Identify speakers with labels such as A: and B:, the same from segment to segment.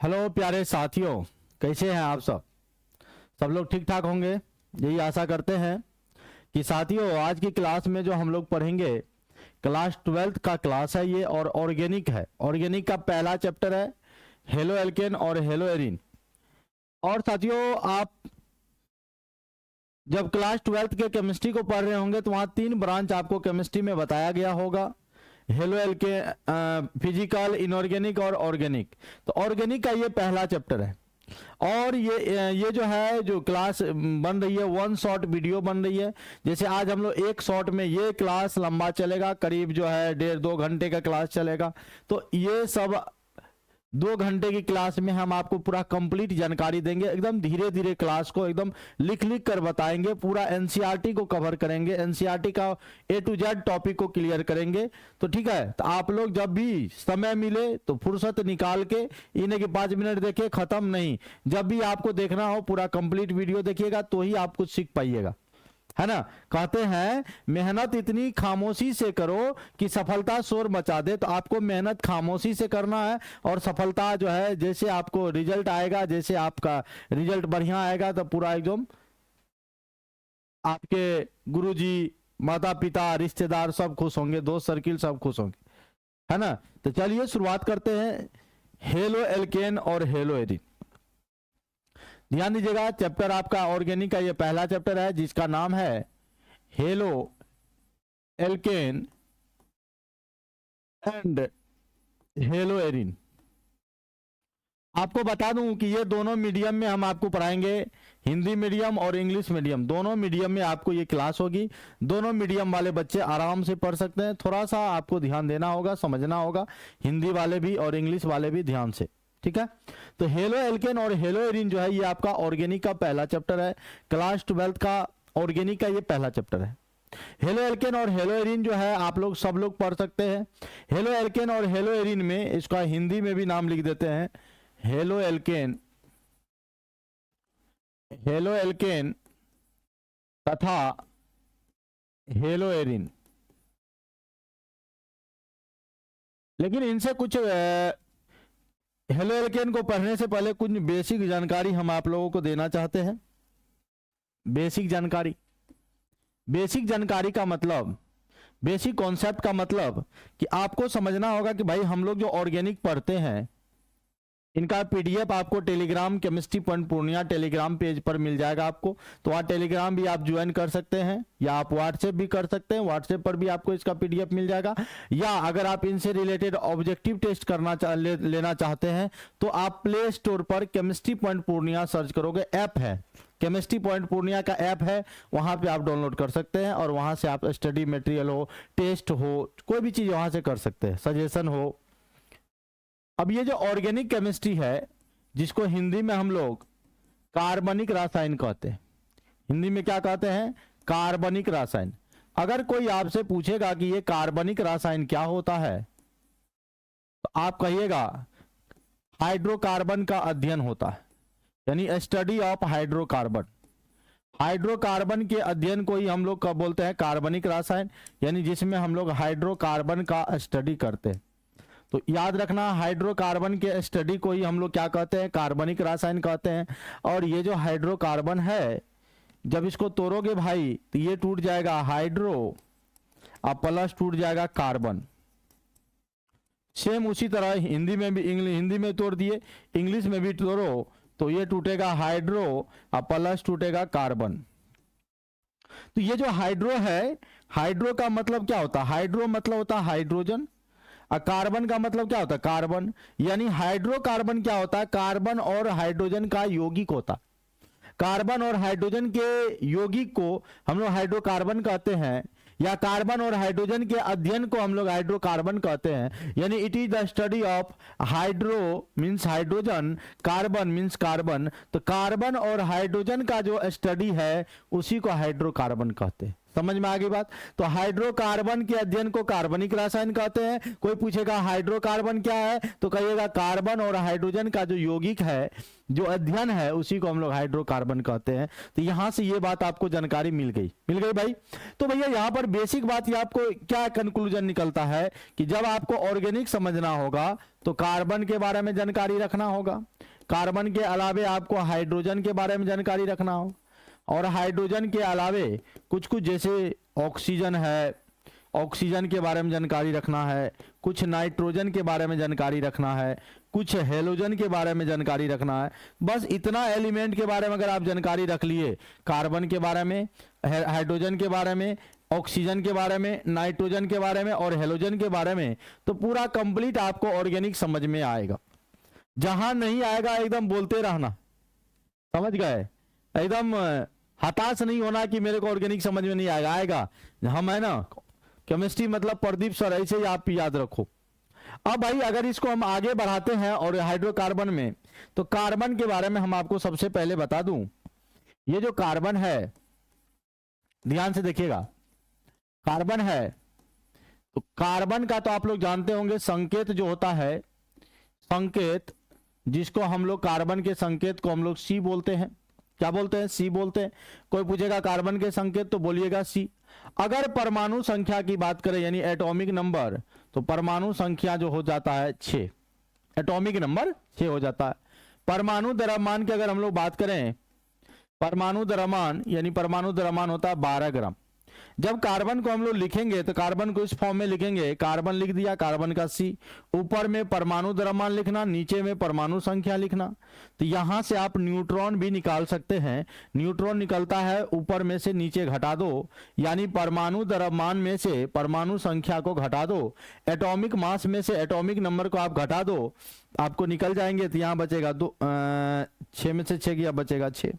A: Hello प्यारे साथियों, कैसे हैं आप सब लोग ठीक ठाक होंगे, यही आशा करते हैं। कि साथियों, आज की क्लास में जो हम लोग पढ़ेंगे, क्लास 12th का क्लास है ये, और ऑर्गेनिक है। ऑर्गेनिक का पहला चैप्टर है हेलो एल्केन और हेलो एरिन। और साथियों, आप जब क्लास 12th के केमिस्ट्री को पढ़ रहे होंगे तो वहाँ 3 ब्रांच आपको केमिस्ट्री में बताया गया होगा, हेलो एल्के, फिजिकल, इनऑर्गेनिक और ऑर्गेनिक। तो ऑर्गेनिक का ये पहला चैप्टर है। और ये जो है, जो क्लास बन रही है, 1 शॉर्ट वीडियो बन रही है। जैसे आज हम लोग 1 शॉर्ट में ये क्लास लंबा चलेगा, करीब जो है 1.5-2 घंटे का क्लास चलेगा। तो ये सब 2 घंटे की क्लास में हम आपको पूरा कंप्लीट जानकारी देंगे। एकदम धीरे धीरे क्लास को एकदम लिख लिख कर बताएंगे। पूरा एनसीईआरटी को कवर करेंगे, एनसीईआरटी का A to Z टॉपिक को क्लियर करेंगे। तो ठीक है, तो आप लोग जब भी समय मिले तो फुर्सत निकाल के इन्हें के 5 मिनट देखिए, खत्म नहीं। जब भी आपको देखना हो पूरा कंप्लीट वीडियो देखिएगा तो ही आप कुछ सीख पाइएगा, है ना। कहते हैं मेहनत इतनी खामोशी से करो कि सफलता शोर मचा दे। तो आपको मेहनत खामोशी से करना है, और सफलता जो है, जैसे आपको रिजल्ट आएगा, जैसे आपका रिजल्ट बढ़िया आएगा तो पूरा एकदम आपके गुरुजी, माता पिता, रिश्तेदार सब खुश होंगे, दोस्त सर्किल सब खुश होंगे, है ना। तो चलिए शुरुआत करते हैं हेलो एल्केन और हेलो एरिन। ध्यान दीजिएगा, चैप्टर आपका ऑर्गेनिक का ये पहला चैप्टर है, जिसका नाम है halo alkane and hello Erin. आपको बता दूं कि ये दोनों मीडियम में हम आपको पढ़ाएंगे, हिंदी मीडियम और इंग्लिश मीडियम, दोनों मीडियम में आपको ये क्लास होगी। दोनों मीडियम वाले बच्चे आराम से पढ़ सकते हैं, थोड़ा सा आपको ध्यान देना होगा, समझना होगा, हिंदी वाले भी और इंग्लिश वाले भी ध्यान से, ठीक है। तो हेलो एल्केन और हेलो एरिन जो है, ये आपका ऑर्गेनिक का पहला चैप्टर है। क्लास 12th का ऑर्गेनिक का ये पहला चैप्टर है। हेलो एल्केन और हेलो एरिन जो है, आप लोग सब लोग पढ़ सकते हैं। हेलो एल्केन और हेलो एरिन में इसका हिंदी में भी नाम लिख देते हैं, हेलो एल्केन, हेलो एल्केन तथा हेलो एरिन। लेकिन इनसे कुछ हेलो एल्केन को पढ़ने से पहले कुछ बेसिक जानकारी हम आप लोगों को देना चाहते हैं। बेसिक जानकारी, बेसिक जानकारी का मतलब, बेसिक कॉन्सेप्ट का मतलब कि आपको समझना होगा कि भाई हम लोग जो ऑर्गेनिक पढ़ते हैं, इनका पीडीएफ आपको Telegram chemistry point Purnia Telegram page पर मिल जाएगा आपको। तो वहाँ टेलीग्राम भी आप ज्वाइन कर सकते हैं, या आप व्हाट्सएप भी कर सकते हैं, व्हाट्सएप पर भी आपको इसका पीडीएफ मिल जाएगा। या अगर आप इनसे रिलेटेड ऑब्जेक्टिव टेस्ट लेना चाहते हैं तो आप प्ले स्टोर पर केमिस्ट्री पॉइंट पूर्णिया सर्च करोगे, ऐप है, केमिस्ट्री पॉइंट पूर्णिया का ऐप है, वहां पे आप डाउनलोड कर सकते हैं। और वहां से आप स्टडी मटेरियल हो, टेस्ट हो, कोई भी चीज वहां से कर सकते हैं, सजेशन हो। अब ये जो ऑर्गेनिक केमिस्ट्री है, जिसको हिंदी में हम लोग कार्बनिक रसायन कहते हैं, हिंदी में क्या कहते हैं, कार्बनिक रसायन। अगर कोई आपसे पूछेगा कि ये कार्बनिक रसायन क्या होता है, तो आप कहिएगा हाइड्रोकार्बन का अध्ययन होता है, यानी स्टडी ऑफ हाइड्रोकार्बन। हाइड्रोकार्बन के अध्ययन को ही हम लोग कब बोलते हैं, कार्बनिक रसायन, यानी जिसमें हम लोग हाइड्रोकार्बन का स्टडी करते हैं। तो याद रखना, हाइड्रोकार्बन के स्टडी को ही हम लोग क्या कहते हैं, कार्बनिक रसायन कहते हैं। और ये जो हाइड्रोकार्बन है, जब इसको तोड़ोगे भाई तो ये टूट जाएगा हाइड्रो, और प्लस टूट जाएगा कार्बन। सेम उसी तरह हिंदी में भी, हिंदी में तोड़ दिए, इंग्लिश में भी तोड़ो तो ये टूटेगा हाइड्रो, और प्लस टूटेगा कार्बन। तो ये जो हाइड्रो है, हाइड्रो का मतलब क्या होता है, हाइड्रो मतलब होता है हाइड्रोजन, और कार्बन का मतलब क्या होता है, कार्बन। यानी हाइड्रोकार्बन क्या होता है, कार्बन और हाइड्रोजन का यौगिक होता है। कार्बन और हाइड्रोजन के यौगिक को हम लोग हाइड्रोकार्बन कहते हैं, या कार्बन और हाइड्रोजन के अध्ययन को हम लोग हाइड्रोकार्बन कहते हैं। यानी it is the study of hydro means hydrogen, carbon means carbon. तो कार्बन और हाइड्रोजन का जो स्टडी है उसी को हाइड्रोकार्बन कहते हैं। समझ में आ गई बात। तो हाइड्रोकार्बन के अध्ययन को कार्बनिक रसायन कहते हैं। कोई पूछेगा हाइड्रोकार्बन क्या है, तो कहिएगा कार्बन और हाइड्रोजन का जो यौगिक है, जो अध्ययन है, उसी को हम लोग हाइड्रोकार्बन कहते हैं। तो यहां से ये बात आपको जानकारी मिल गई भाई। तो भैया यहाँ पर बेसिक बात ये आपको क्या कंक्लूजन निकलता है कि जब आपको ऑर्गेनिक समझना होगा तो कार्बन के बारे में जानकारी रखना होगा, कार्बन के अलावे आपको हाइड्रोजन के बारे में जानकारी रखना हो, और हाइड्रोजन के अलावे कुछ कुछ जैसे ऑक्सीजन है, ऑक्सीजन के बारे में जानकारी रखना है, कुछ नाइट्रोजन के बारे में जानकारी रखना है, कुछ हेलोजन के बारे में जानकारी रखना है। बस इतना एलिमेंट के बारे में अगर आप जानकारी रख लिए, कार्बन के बारे में, हाइड्रोजन के बारे में, ऑक्सीजन के बारे में, नाइट्रोजन के बारे में और हेलोजन के बारे में, तो पूरा कंप्लीट आपको ऑर्गेनिक समझ में आएगा। जहां नहीं आएगा एकदम बोलते रहना, समझ गए, एकदम हताश नहीं होना कि मेरे को ऑर्गेनिक समझ में नहीं आएगा। आएगा, हम है ना केमिस्ट्री मतलब प्रदीप सर, ऐसे ही आप याद रखो। अब भाई अगर इसको हम आगे बढ़ाते हैं और हाइड्रोकार्बन में, तो कार्बन के बारे में हम आपको सबसे पहले बता दूं, ये जो कार्बन है, ध्यान से देखिएगा, कार्बन है, तो कार्बन का तो आप लोग जानते होंगे संकेत जो होता है, संकेत जिसको हम लोग कार्बन के संकेत को हम लोग सी बोलते हैं। क्या बोलते हैं? सी बोलते हैं। कोई पूछेगा कार्बन के संकेत, तो बोलिएगा सी। अगर परमाणु संख्या की बात करें यानी एटॉमिक नंबर, तो परमाणु संख्या जो हो जाता है 6, एटॉमिक नंबर 6 हो जाता है। परमाणु द्रव्यमान की अगर हम लोग बात करें, परमाणु द्रव्यमान यानी परमाणु द्रव्यमान होता है 12 ग्राम। जब कार्बन को हम लोग लिखेंगे तो कार्बन को इस फॉर्म में लिखेंगे, कार्बन लिख दिया, कार्बन का सी, ऊपर में परमाणु द्रव्यमान लिखना, नीचे में परमाणु संख्या लिखना। तो यहां से आप न्यूट्रॉन भी निकाल सकते हैं। न्यूट्रॉन निकलता है ऊपर में से नीचे घटा दो, यानी परमाणु द्रव्यमान में से परमाणु संख्या को घटा दो, एटॉमिक मास में से एटॉमिक नंबर को आप घटा दो, आपको निकल जाएंगे। तो यहां बचेगा 6 में से 6 गया, बचेगा 6।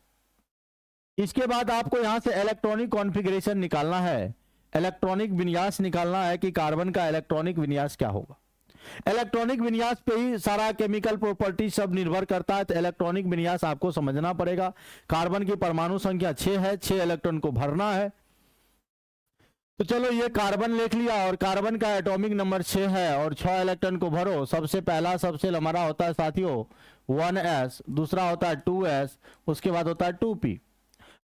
A: इसके बाद आपको यहां से इलेक्ट्रॉनिक कॉन्फ़िगरेशन निकालना है, इलेक्ट्रॉनिक विन्यास निकालना है कि कार्बन का इलेक्ट्रॉनिक विन्यास क्या होगा। इलेक्ट्रॉनिक विन्यास पे ही सारा केमिकल प्रॉपर्टी सब निर्भर करता है, तो इलेक्ट्रॉनिक विन्यास आपको समझना पड़ेगा। कार्बन की परमाणु संख्या 6 है, 6 इलेक्ट्रॉन को भरना है। तो चलो ये कार्बन लिख लिया, और कार्बन का एटॉमिक नंबर 6 है और 6 इलेक्ट्रॉन को भरो। सबसे पहला सबसे हमारा होता है साथियों 1s, दूसरा होता है 2s, उसके बाद होता है 2p।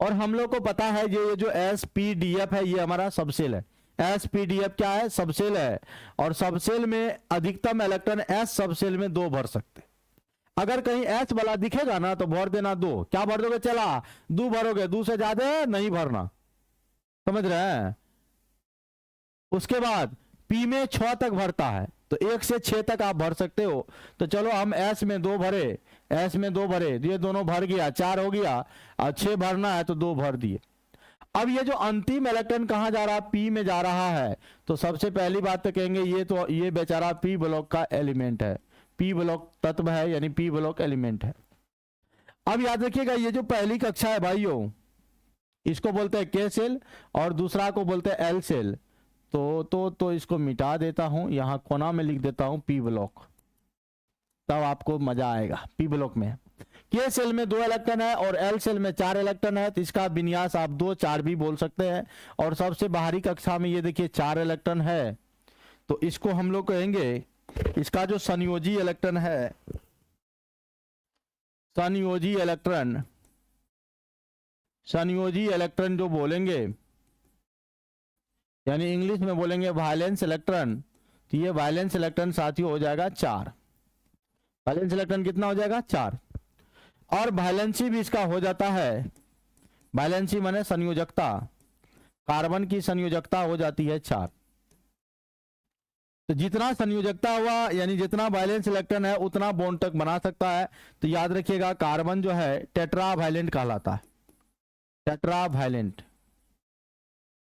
A: और हम लोग को पता है ये जो SPDF है ये हमारा सबसेल है। SPDF क्या है? सबसेल है, और सबसेल में अधिकतम इलेक्ट्रॉन S सबसेल में 2 भर सकते। अगर कहीं S वाला दिखेगा ना तो भर देना 2। क्या भर दोगे? चला 2 भरोगे, 2 से ज्यादा नहीं भरना, समझ रहे हैं। उसके बाद P में 6 तक भरता है, तो 1 से 6 तक आप भर सकते हो। तो चलो हम S में 2 भरे, S में 2 भरे, ये दोनों भर गया, 4 हो गया, और 6 भरना है तो 2 भर दिए। अब ये जो अंतिम इलेक्ट्रॉन कहां जा रहा है? P में जा रहा है। तो सबसे पहली बात तो कहेंगे ये बेचारा P ब्लॉक का एलिमेंट है, P ब्लॉक तत्व है, यानी P ब्लॉक एलिमेंट है। अब याद रखिएगा ये जो पहली कक्षा है भाइयों, इसको बोलते हैं K सेल और दूसरा को बोलते हैं L सेल। तो इसको मिटा देता हूं, यहां कोना में लिख देता हूं P ब्लॉक, तब आपको मजा आएगा। P ब्लॉक में K सेल में 2 इलेक्ट्रॉन है और L सेल में 4 इलेक्ट्रॉन है, तो इसका विन्यास आप 2, 4 भी बोल सकते हैं। और सबसे बाहरी कक्षा में ये देखिए 4 इलेक्ट्रॉन है, तो इसको हम लोग कहेंगे, इसका जो संयोजी इलेक्ट्रॉन है, संयोजी इलेक्ट्रॉन जो बोलेंगे, यानी इंग्लिश में बोलेंगे वैलेंस इलेक्ट्रॉन, तो ये वैलेंस इलेक्ट्रॉन साथियों हो जाएगा 4। वैलेंस इलेक्ट्रॉन कितना हो जाएगा? 4। और वैलेंसी भी इसका हो जाता है, वैलेंसी माने संयोजकता, कार्बन की संयोजकता हो जाती है 4। तो जितना संयोजकता हुआ यानी जितना वैलेंस इलेक्ट्रॉन है उतना बॉन्ड तक बना सकता है। तो याद रखिएगा कार्बन जो है टेट्रावैलेंट कहलाता है, टेट्रावैलेंट।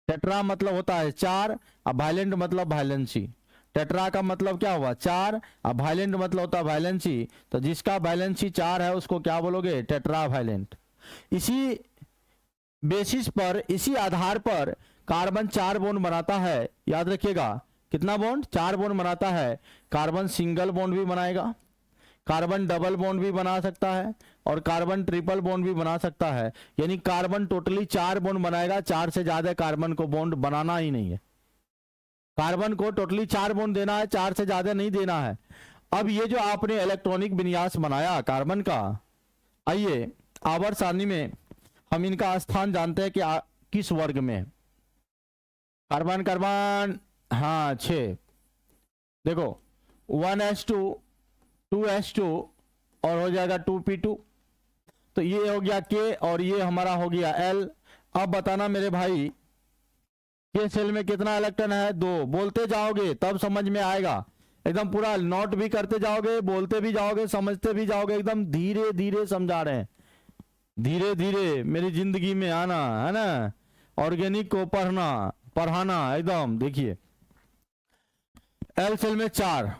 A: टेट्रा मतलब होता है 4, अब वैलेंट मतलब वैलेंसी। टेट्रा का मतलब क्या हुआ? 4, अब वैलेंट मतलब होता है वैलेंसी। तो जिसका वैलेंसी 4 है उसको क्या बोलोगे? टेट्रावैलेंट। इसी बेसिस पर, इसी आधार पर कार्बन 4 बॉन्ड बनाता है। याद रखिएगा कितना बॉन्ड? 4 बॉन्ड बनाता है। कार्बन सिंगल बॉन्ड भी बनाएगा, कार्बन डबल बॉन्ड भी बना सकता है, और कार्बन ट्रिपल बॉन्ड भी बना सकता है, यानी कार्बन टोटली 4 बॉन्ड बनाएगा, 4 से ज्यादा कार्बन को बॉन्ड बनाना ही नहीं है। कार्बन को टोटली 4 बॉन्ड देना है, 4 से ज्यादा नहीं देना है। अब ये जो आपने इलेक्ट्रॉनिक विन्यास बनाया कार्बन का, आइए आवर्त सारणी में हम इनका स्थान जानते हैं कि किस वर्ग में। कार्बन कार्बन, हाँ 6, देखो 1s2 2s2 और हो जाएगा 2p2, तो ये हो गया K और ये हमारा हो गया L। अब बताना मेरे भाई K सेल में कितना इलेक्ट्रॉन है? 2। बोलते जाओगे तब समझ में आएगा, एकदम पूरा नोट भी करते जाओगे, बोलते भी जाओगे, समझते भी जाओगे, एकदम धीरे धीरे समझा रहे हैं, धीरे धीरे मेरी जिंदगी में आना है ना, ऑर्गेनिक को पढ़ाना एकदम। देखिए L सेल में 4,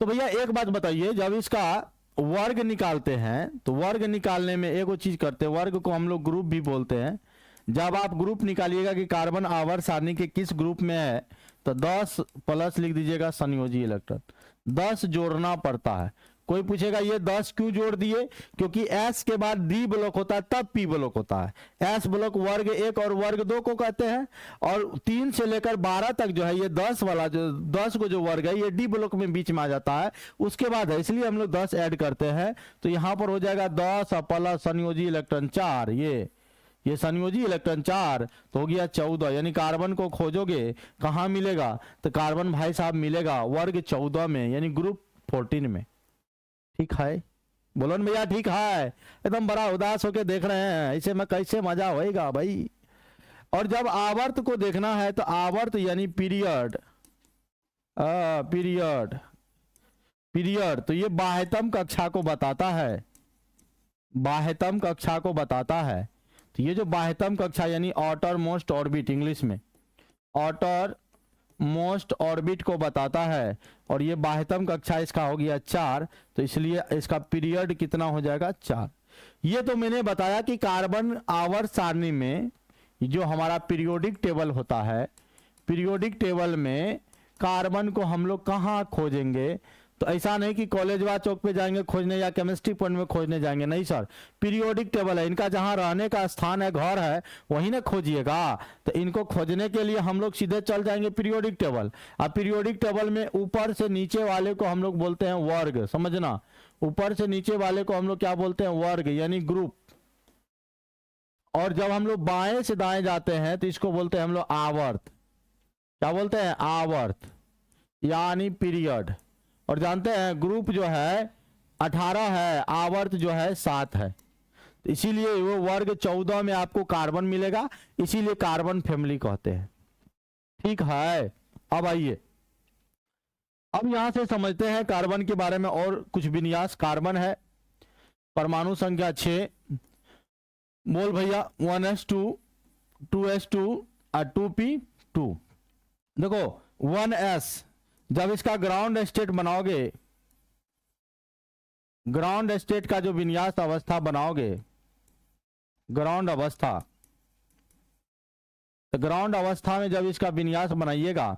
A: तो भैया एक बात बताइए, जब इसका वर्ग निकालते हैं तो वर्ग निकालने में एक चीज करते हैं, वर्ग को हम लोग ग्रुप भी बोलते हैं। जब आप ग्रुप निकालिएगा कि कार्बन आवर्त सारणी के किस ग्रुप में है, तो 10 प्लस लिख दीजिएगा संयोजी इलेक्ट्रॉन, 10 जोड़ना पड़ता है। कोई पूछेगा ये 10 क्यों जोड़ दिए? क्योंकि S के बाद D ब्लॉक होता है तब P ब्लॉक होता है। S ब्लॉक वर्ग 1 और वर्ग 2 को कहते हैं, और 3 से लेकर 12 तक जो है ये 10 वाला जो 10 को जो वर्ग है ये D ब्लॉक में बीच में आ जाता है, उसके बाद है, इसलिए हम लोग 10 ऐड करते हैं। तो यहाँ पर हो जाएगा 10 प्लस संयोजी इलेक्ट्रॉन 4, ये संयोजी इलेक्ट्रॉन 4, तो हो गया 14। यानी कार्बन को खोजोगे कहाँ मिलेगा? तो कार्बन भाई साहब मिलेगा वर्ग 14 में, यानी ग्रुप 14 में। ठीक है, बोलो न भैया ठीक है। एकदम बड़ा उदास होके देख रहे हैं, ऐसे में कैसे मजा होएगा भाई। और जब आवर्त को देखना है तो आवर्त यानी पीरियड, पीरियड तो ये बाह्यतम कक्षा को बताता है, बाह्यतम कक्षा को बताता है। तो ये जो बाह्यतम कक्षा यानी आउटर मोस्ट ऑर्बिट, इंग्लिश में आउटर मोस्ट ऑर्बिट को बताता है, और ये बाह्यतम कक्षा इसका हो गया 4, तो इसलिए इसका पीरियड कितना हो जाएगा? 4। ये तो मैंने बताया कि कार्बन आवर्त सारणी में जो हमारा पीरियोडिक टेबल होता है, पीरियोडिक टेबल में कार्बन को हम लोग कहाँ खोजेंगे? तो ऐसा नहीं कि कॉलेजवा चौक पे जाएंगे खोजने या केमिस्ट्री पॉइंट में खोजने जाएंगे, नहीं सर। पीरियोडिक टेबल है, इनका जहां रहने का स्थान है, घर है, वहीं ना खोजिएगा। तो इनको खोजने के लिए हम लोग सीधे चल जाएंगे पीरियोडिक टेबल। अब पीरियोडिक टेबल में ऊपर से नीचे वाले को हम लोग बोलते हैं वर्ग, समझना, ऊपर से नीचे वाले को हम लोग क्या बोलते हैं? वर्ग यानी ग्रुप। और जब हम लोग बाएं से दाएं जाते हैं तो इसको बोलते हैं हम लोग आवर्त। क्या बोलते हैं? आवर्त यानी पीरियड। और जानते हैं ग्रुप जो है 18 है, आवर्त जो है 7 है, तो इसीलिए वो वर्ग 14 में आपको कार्बन मिलेगा, इसीलिए कार्बन फैमिली कहते हैं। ठीक है, अब आइए, अब यहां से समझते हैं कार्बन के बारे में और कुछ विन्यास। कार्बन है परमाणु संख्या 6, बोल भैया 1s2 2s2 और 2p2। देखो 1s जब इसका ग्राउंड स्टेट बनाओगे, ग्राउंड स्टेट का जो विन्यास अवस्था बनाओगे, ग्राउंड अवस्था, तो ग्राउंड अवस्था में जब इसका विन्यास बनाइएगा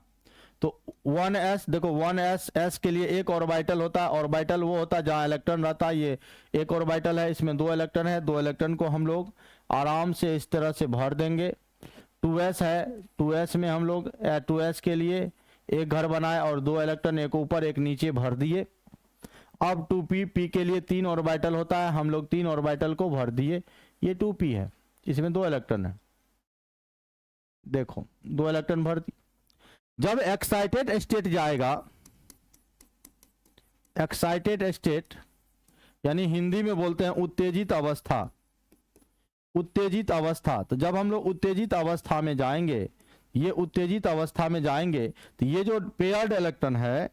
A: तो 1s, देखो 1s, s के लिए एक ऑर्बिटल होता है, ऑर्बिटल वो होता है जहां इलेक्ट्रॉन रहता है। ये एक ऑर्बिटल है, इसमें 2 इलेक्ट्रॉन है, 2 इलेक्ट्रॉन को हम लोग आराम से इस तरह से भर देंगे। 2s है, 2s में हम लोग 2s के लिए एक घर बनाए और 2 इलेक्ट्रॉन एक ऊपर एक नीचे भर दिए। अब 2p, p के लिए 3 ऑर्बिटल होता है, हम लोग 3 ऑर्बिटल को भर दिए। ये 2p है, इसमें 2 इलेक्ट्रॉन है, देखो 2 इलेक्ट्रॉन भर दिए। जब एक्साइटेड स्टेट जाएगा, एक्साइटेड स्टेट यानी हिंदी में बोलते हैं उत्तेजित अवस्था, उत्तेजित अवस्था। तो जब हम लोग उत्तेजित अवस्था में जाएंगे, ये उत्तेजित अवस्था में जाएंगे, तो ये जो पेयर्ड इलेक्ट्रॉन है,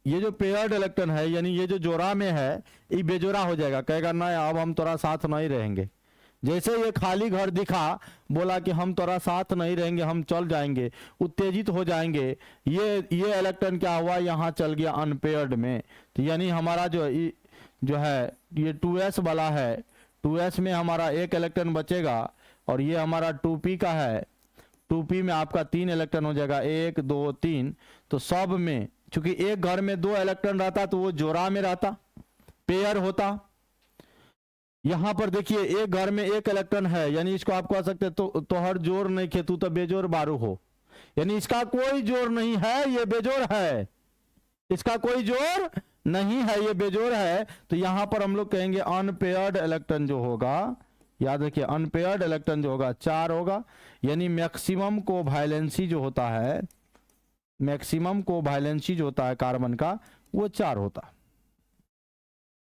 A: ये जो पेयर्ड इलेक्ट्रॉन है यानी ये जो जोड़ा में है, ये बेजोड़ा हो जाएगा, कहेगा ना अब हम तोरा साथ नहीं रहेंगे। जैसे ये खाली घर दिखा, बोला कि हम तोरा साथ नहीं रहेंगे, हम चल जाएंगे, उत्तेजित हो जाएंगे। ये इलेक्ट्रॉन क्या हुआ? यहाँ चल गया अनपेयर्ड में। तो यानी हमारा जो है ये 2s वाला है, 2s में हमारा एक इलेक्ट्रॉन बचेगा, और ये हमारा 2p का है, 2p में आपका 3 इलेक्ट्रॉन हो जाएगा, 1 2 3। तो सब में चूंकि एक घर में 2 इलेक्ट्रॉन रहता तो वो जोड़ा में रहता, पेयर होता। यहां पर देखिए एक घर में एक इलेक्ट्रॉन है, यानी इसको आप कह सकते हैं तो हर जोर नहीं खेतु तो बेजोर बारू हो, यानी इसका कोई जोर नहीं है, ये बेजोर है, इसका कोई जोर नहीं है, ये बेजोर है। तो यहां पर हम लोग कहेंगे अनपेयर्ड इलेक्ट्रॉन जो होगा, याद रखिए अनपेयर्ड इलेक्ट्रॉन जो होगा 4 होगा, यानी मैक्सिमम कोवैलेंसी जो होता है, मैक्सिमम कोवैलेंसी जो होता है कार्बन का वो 4 होता।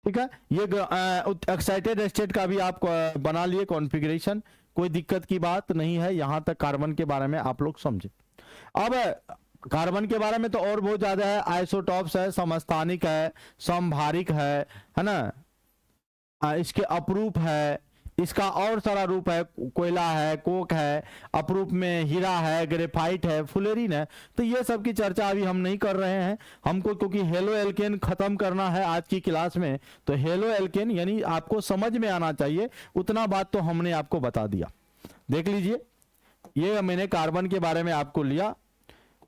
A: ठीक है, ये एक्साइटेड स्टेट का भी आप बना लिए कॉन्फ़िगरेशन, कोई दिक्कत की बात नहीं है। यहां तक कार्बन के बारे में आप लोग समझे। अब कार्बन के बारे में तो और बहुत ज्यादा है, आइसोटॉप्स है, समस्थानिक है, समभारिक है ना, इसके अपरूप है, इसका और सारा रूप है, कोयला है, कोक है, अपरूप में हीरा है, ग्रेफाइट है, फुलेरिन है। तो ये सब की चर्चा अभी हम नहीं कर रहे हैं, हमको क्योंकि हेलो एल्केन खत्म करना है आज की क्लास में। तो हेलो एल्केन यानी आपको समझ में आना चाहिए, उतना बात तो हमने आपको बता दिया। देख लीजिए, ये मैंने कार्बन के बारे में आपको लिया,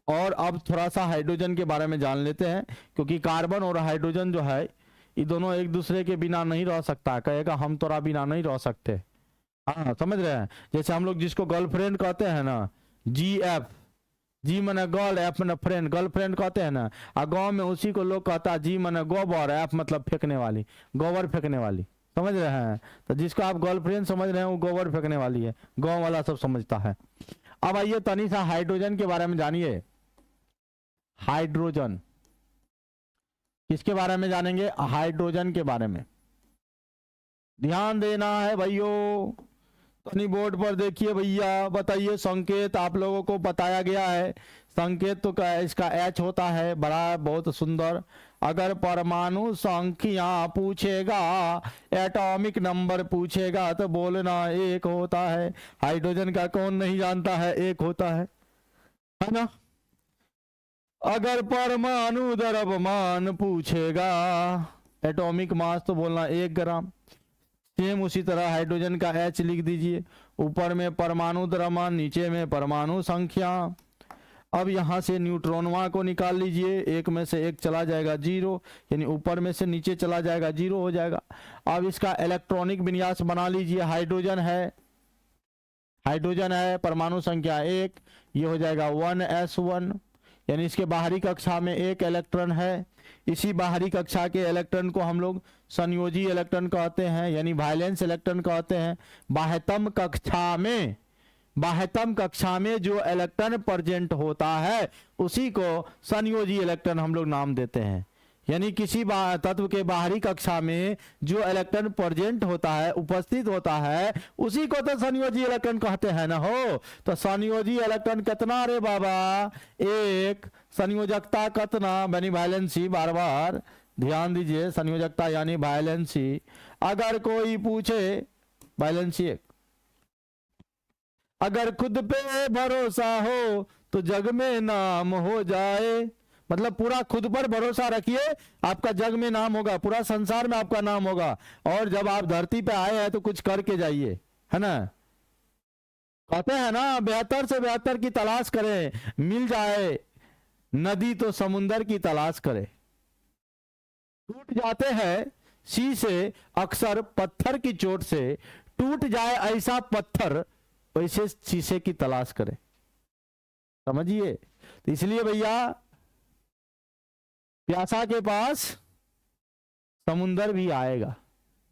A: और अब थोड़ा सा हाइड्रोजन के बारे में जान लेते हैं, क्योंकि कार्बन और हाइड्रोजन जो है ये दोनों एक दूसरे के बिना नहीं रह सकता, कहेगा हम तोरा बिना नहीं रह सकते। हाँ समझ रहे हैं, जैसे हम लोग जिसको गर्लफ्रेंड कहते हैं ना, GF, जी मने गर्ल, एफ मने फ्रेंड, गर्लफ्रेंड कहते हैं ना, और गाँव में उसी को लोग कहता है जी मने गोबर, एफ मतलब फेंकने वाली, गोबर फेंकने वाली, समझ रहे हैं। तो जिसको आप गर्लफ्रेंड समझ रहे हैं वो गोबर फेंकने वाली है, गाँव वाला सब समझता है। अब आइए तनी सा हाइड्रोजन के बारे में जानिए। हाइड्रोजन किसके बारे में जानेंगे? हाइड्रोजन के बारे में ध्यान देना है भाइयों। तनी बोर्ड पर देखिए भैया, बताइए संकेत आप लोगों को बताया गया है। संकेत तो इसका H होता है, बड़ा बहुत सुंदर। अगर परमाणु संख्या पूछेगा, एटॉमिक नंबर पूछेगा तो बोलना 1 होता है। हाइड्रोजन का कौन नहीं जानता है 1 होता है ना। अगर परमाणु द्रव्यमान पूछेगा, एटॉमिक मास, तो बोलना 1 ग्राम। सेम उसी तरह हाइड्रोजन का H लिख दीजिए, ऊपर में परमाणु द्रव्यमान, नीचे में परमाणु संख्या। अब यहां से न्यूट्रॉनवा को निकाल लीजिए, 1 में से 1 चला जाएगा 0, यानी ऊपर में से नीचे चला जाएगा 0 हो जाएगा। अब इसका इलेक्ट्रॉनिक विन्यास बना लीजिए, हाइड्रोजन है, परमाणु संख्या 1, ये हो जाएगा 1s1, यानी इसके बाहरी कक्षा में 1 इलेक्ट्रॉन है। इसी बाहरी कक्षा के इलेक्ट्रॉन को हम लोग संयोजी इलेक्ट्रॉन कहते हैं, यानी वैलेंस इलेक्ट्रॉन कहते हैं। बाह्यतम कक्षा में जो इलेक्ट्रॉन प्रेजेंट होता है उसी को संयोजी इलेक्ट्रॉन हम लोग नाम देते हैं। यानी किसी तत्व के बाहरी कक्षा में जो इलेक्ट्रॉन प्रेजेंट होता है, उपस्थित होता है, उसी को तो संयोजी इलेक्ट्रॉन कहते हैं ना हो। तो संयोजी इलेक्ट्रॉन कितना रे बाबा? 1। संयोजकता कितना? यानी वैलेंसी, बार बार ध्यान दीजिए, संयोजकता यानी वैलेंसी। अगर कोई पूछे, वैलेंसी 1। अगर खुद पे भरोसा हो तो जग में नाम हो जाए, मतलब पूरा खुद पर भरोसा रखिए, आपका जग में नाम होगा, पूरा संसार में आपका नाम होगा। और जब आप धरती पे आए हैं तो कुछ करके जाइए, है ना। कहते हैं ना, बेहतर से बेहतर की तलाश करें, मिल जाए नदी तो समुंदर की तलाश करे। टूट जाते हैं शीशे अक्सर पत्थर की चोट से, टूट जाए ऐसा पत्थर वैसे शीशे की तलाश करे, समझिए। तो इसलिए भैया प्यासा के पास समुंदर भी आएगा,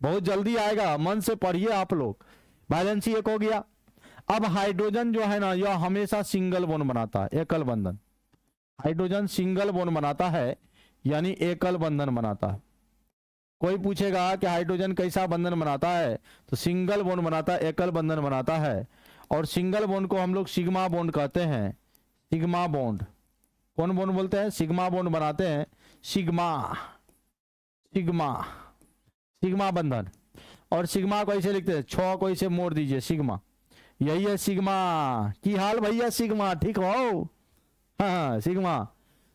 A: बहुत जल्दी आएगा, मन से पढ़िए आप लोग। वैलेंसी 1 हो गया। अब हाइड्रोजन जो है ना, यह हमेशा सिंगल बॉन्ड बनाता है, एकल बंधन। हाइड्रोजन सिंगल बॉन्ड बनाता है, यानी एकल बंधन बनाता है। कोई पूछेगा कि हाइड्रोजन कैसा बंधन बनाता है, तो सिंगल बॉन्ड बनाता है, एकल बंधन बनाता है। और सिंगल बॉन्ड को हम लोग सिग्मा बॉन्ड कहते हैं। सिग्मा बॉन्ड, कौन बॉन्ड बोलते हैं? सिग्मा बॉन्ड बनाते हैं, सिग्मा बंधन। और सिग्मा को ऐसे लिखते हैं, 6 को ऐसे मोड़ दीजिए, सिग्मा, यही है सिग्मा। की हाल भैया सिग्मा, ठीक हो? हाँ सिग्मा।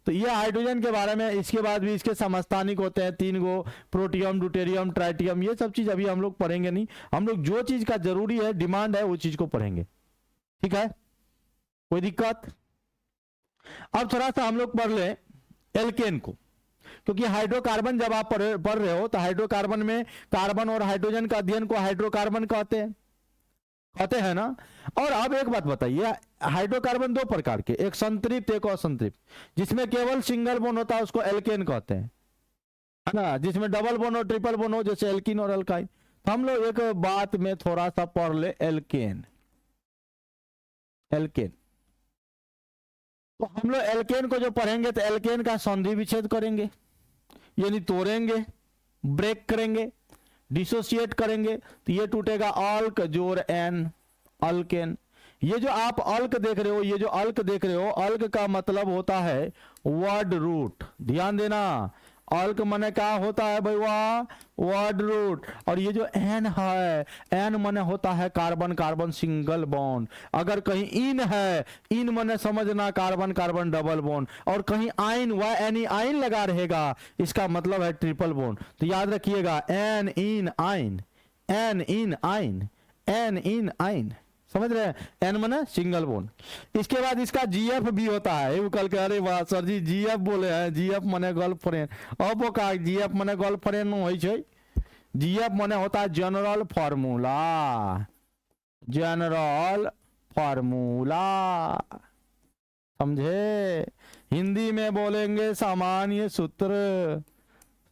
A: तो ये हाइड्रोजन के बारे में। इसके बाद भी इसके समस्थानिक होते हैं 3 गो, प्रोटियम, ड्यूटेरियम, ट्राइटियम। ये सब चीज अभी हम लोग पढ़ेंगे नहीं, हम लोग जो चीज का जरूरी है, डिमांड है, वो चीज को पढ़ेंगे, ठीक है, कोई दिक्कत? अब थोड़ा सा हम लोग पढ़ ले एल्केन को, क्योंकि हाइड्रोकार्बन जब आप पढ़ रहे हो तो हाइड्रोकार्बन में कार्बन और हाइड्रोजन का अध्ययन को हाइड्रोकार्बन कहते हैं ना। और अब एक बात बताइए, हाइड्रोकार्बन दो प्रकार के, एक संतृप्त एक असंतृप्त। जिसमें केवल सिंगल बॉन्ड होता है उसको एल्केन कहते हैं, है ना। जिसमें डबल बॉन्ड और ट्रिपल बॉन्ड हो, जैसे एल्कीन और अल्काइन। तो हम लोग एक बात में थोड़ा सा पढ़ ले, एल्केन। तो हम लोग एल्केन को जो पढ़ेंगे तो एल्केन का संधि विच्छेद करेंगे, यानी तोड़ेंगे, ब्रेक करेंगे, डिसोसिएट करेंगे। तो ये टूटेगा अल्क जोड़ एन, अल्केन। ये जो आप अल्क देख रहे हो, ये जो अल्क देख रहे हो, अल्क का मतलब होता है वर्ड रूट। ध्यान देना, अल्क मने क्या होता है भाई, वह वर्ड रूट। और ये जो एन है, एन मने होता है कार्बन कार्बन सिंगल बॉन्ड। अगर कहीं इन है, इन मने समझना कार्बन कार्बन डबल बॉन्ड। और कहीं आइन, वह एनी आइन लगा रहेगा, इसका मतलब है ट्रिपल बॉन्ड। तो याद रखिएगा, एन इन आइन, एन इन आइन, एन इन आइन, समझ रहे हैं। एन मने सिंगल बॉन्ड। इसके बाद इसका जीएफ भी होता है। वो कल कह अरे वाह सर जी जीएफ बोले हैं, जीएफ मने गर्लफ्रेंड। अब वो का जीएफ मने गर्लफ्रेंड होई छै, जीएफ मने होता है जनरल फार्मूला, जनरल फार्मूला, समझे। हिंदी में बोलेंगे सामान्य सूत्र,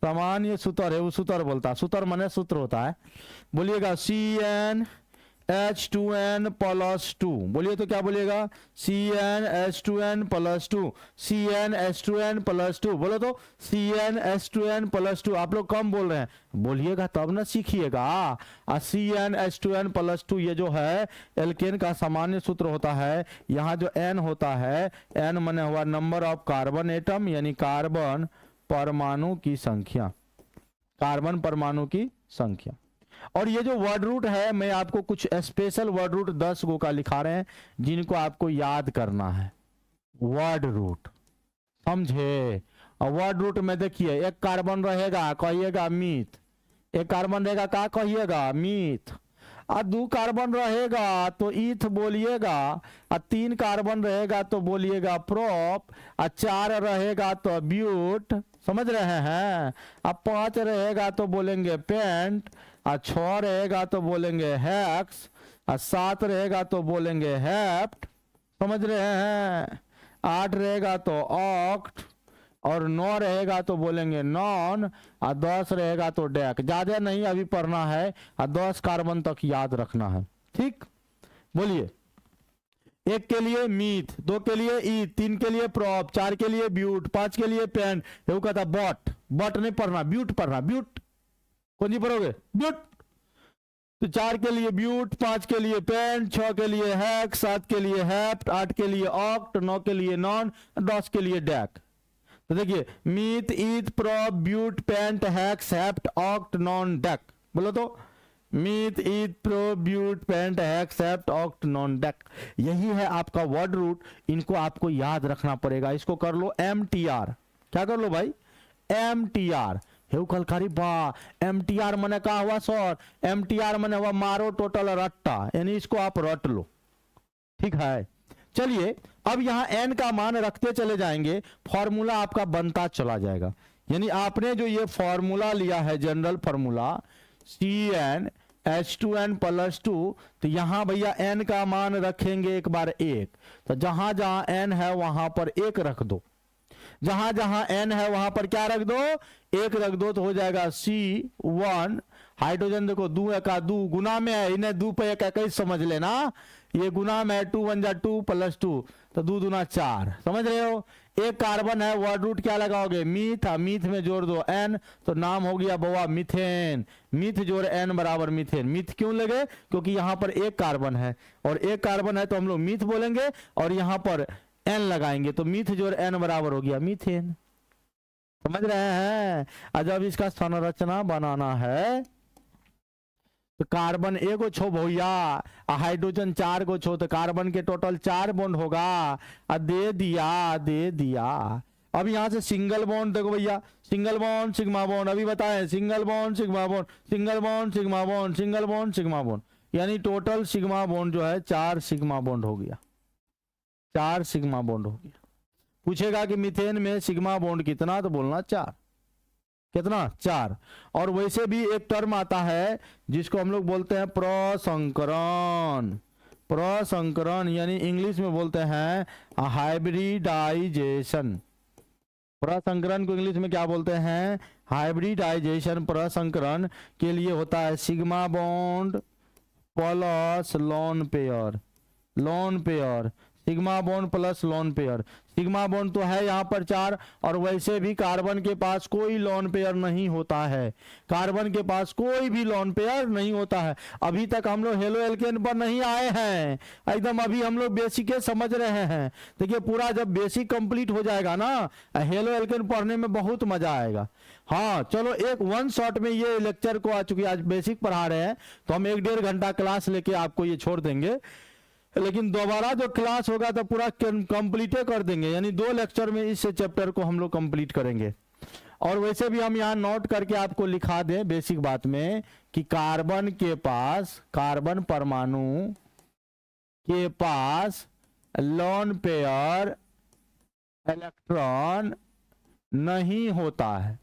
A: सामान्य सूत्र है, वो सूत्र बोलता है, सूत्र मने सूत्र होता है। बोलिएगा CnH2n + 2, बोलिए तो क्या बोलिएगा, CnH2n + 2, CnH2n + 2, बोलो तो CnH2n + 2। आप लोग कम बोल रहे हैं, बोलिएगा तब ना सीखिएगा। CnH2n + 2 ये जो है एल्केन का सामान्य सूत्र होता है। यहाँ जो N होता है, N माने हुआ नंबर ऑफ कार्बन एटम, यानी कार्बन परमाणु की संख्या, कार्बन परमाणु की संख्या। और ये जो वर्ड रूट है, मैं आपको कुछ स्पेशल वर्ड रूट 10 गो का लिखा रहे हैं, जिनको आपको याद करना है। वर्ड रूट, समझे। और वर्ड रूट में देखिए, एक कार्बन रहेगा कहिएगा मीथ, एक कार्बन रहेगा क्या कहिएगा, मीथ। और 2 कार्बन रहेगा तो ईथ बोलिएगा, और 3 कार्बन रहेगा तो बोलिएगा प्रोप, और 4 रहेगा तो ब्यूट, समझ रहे हैं। अब 5 रहेगा तो बोलेंगे पेंट, और 6 रहेगा तो बोलेंगे हेक्स, और 7 रहेगा तो बोलेंगे हेप्ट, समझ रहे हैं। 8 रहेगा तो ऑक्ट, और 9 रहेगा तो बोलेंगे नॉन, और 10 रहेगा तो डेक। ज्यादा नहीं अभी पढ़ना है, और 10 कार्बन तक याद रखना है, ठीक। बोलिए, 1 के लिए मीथ, 2 के लिए ईथ, 3 के लिए प्रॉप, 4 के लिए ब्यूट, 5 के लिए पेंट। ये कहता बट, बट नहीं पढ़ना, ब्यूट पढ़ना, ब्यूट। कौन जी पढ़ोगे, ब्यूट। तो 4 के लिए ब्यूट, 5 के लिए पेंट, 6 के लिए हैक, 7 के लिए हैप्ट, 8 के लिए ऑक्ट, 9 के लिए नॉन, 10 के लिए डेक। तो देखिए, meth, eth, prop, but, pent, hex, hept, oct, non, dec. बोलो तो, meth, eth, pro, but, pent, hex, hept, oct, non, dec. यही है आपका वर्ड रूट। इनको आपको याद रखना पड़ेगा। इसको कर लो MTR। क्या कर लो भाई, MTR। कलकारी बा, MTR मने क्या हुआ सर, MTR मने हुआ मारो टोटल रट्टा, यानी इसको आप रट लो, ठीक है। चलिए, अब यहां N का मान रखते चले जाएंगे, फॉर्मूला आपका बनता चला जाएगा। यानी आपने जो ये फॉर्मूला लिया है, जनरल फॉर्मूला CnH2n + 2, तो यहां भैया N का मान रखेंगे एक बार 1। तो जहां जहां N है वहां पर 1 रख दो, जहां जहां N है वहां पर क्या रख दो, 1 रख दो। तो हो जाएगा C1। हाइड्रोजन देखो 2 1 2 गुना में है, इन्हें 2 पे 1 1 समझ लेना, ये गुना में है, 2 1 जा 2 + 2, तो 2 दूना 4, समझ रहे हो। 1 कार्बन है, वर्ड रूट क्या लगाओगे, मीथ, मीथ में जोड़ दो N, तो नाम हो गया बवा मीथेन। मीथ जोड़ N बराबर मीथेन। मीथ क्यों लगे, क्योंकि यहां पर 1 कार्बन है, और 1 कार्बन है तो हम लोग मीथ बोलेंगे, और यहां पर N लगाएंगे, तो मीथ जोड़ N बराबर हो गया मीथेन, समझ रहे हैं। और जब इसका संरचना बनाना है, तो कार्बन 1 गो छो भैया, हाइड्रोजन 4 गो छो, तो कार्बन के टोटल 4 बॉन्ड होगा। दे दिया, दे दिया। अब यहां से सिंगल बॉन्ड देखो भैया, सिंगल बॉन्ड सिग्मा बॉन्ड, अभी बताएं, single bond sigma bond, single bond sigma bond, single bond sigma bond, यानी टोटल सिग्मा बॉन्ड जो है 4 सिग्मा बॉन्ड हो गया, 4 सिग्मा बॉन्ड हो गया। पूछेगा कि मीथेन में सिग्मा बॉन्ड कितना, तो बोलना 4। कितना 4। और वैसे भी एक टर्म आता है जिसको हम लोग बोलते हैं प्रसंकरण। प्रसंकरण यानी इंग्लिश में बोलते हैं हाइब्रिडाइजेशन। प्रसंकरण को इंग्लिश में क्या बोलते हैं? हाइब्रिडाइजेशन। प्रसंकरण के लिए होता है sigma bond plus lone pair. Lone pair, sigma bond plus lone pair. Sigma bond तो है यहाँ पर 4, और वैसे भी कार्बन के पास कोई लोन पेयर नहीं होता है। कार्बन के पास कोई भी लोन पेयर नहीं होता है। अभी तक हम लोग हेलो एल्केन पर नहीं आए हैं, एकदम अभी हम लोग बेसिक समझ रहे हैं। देखिए पूरा जब बेसिक कंप्लीट हो जाएगा ना, हेलो एल्केन पढ़ने में बहुत मजा आएगा। हाँ चलो, एक वन शॉट में ये लेक्चर को, आ चुकी आज बेसिक पढ़ा रहे हैं तो हम 1-1.5 घंटा क्लास लेके आपको ये छोड़ देंगे, लेकिन दोबारा जो क्लास होगा तो पूरा कंप्लीट कर देंगे। यानी 2 लेक्चर में इस चैप्टर को हम लोग कंप्लीट करेंगे। और वैसे भी हम यहाँ नोट करके आपको लिखा दें बेसिक बात में कि कार्बन के पास, कार्बन परमाणु के पास लोन पेयर इलेक्ट्रॉन नहीं होता है,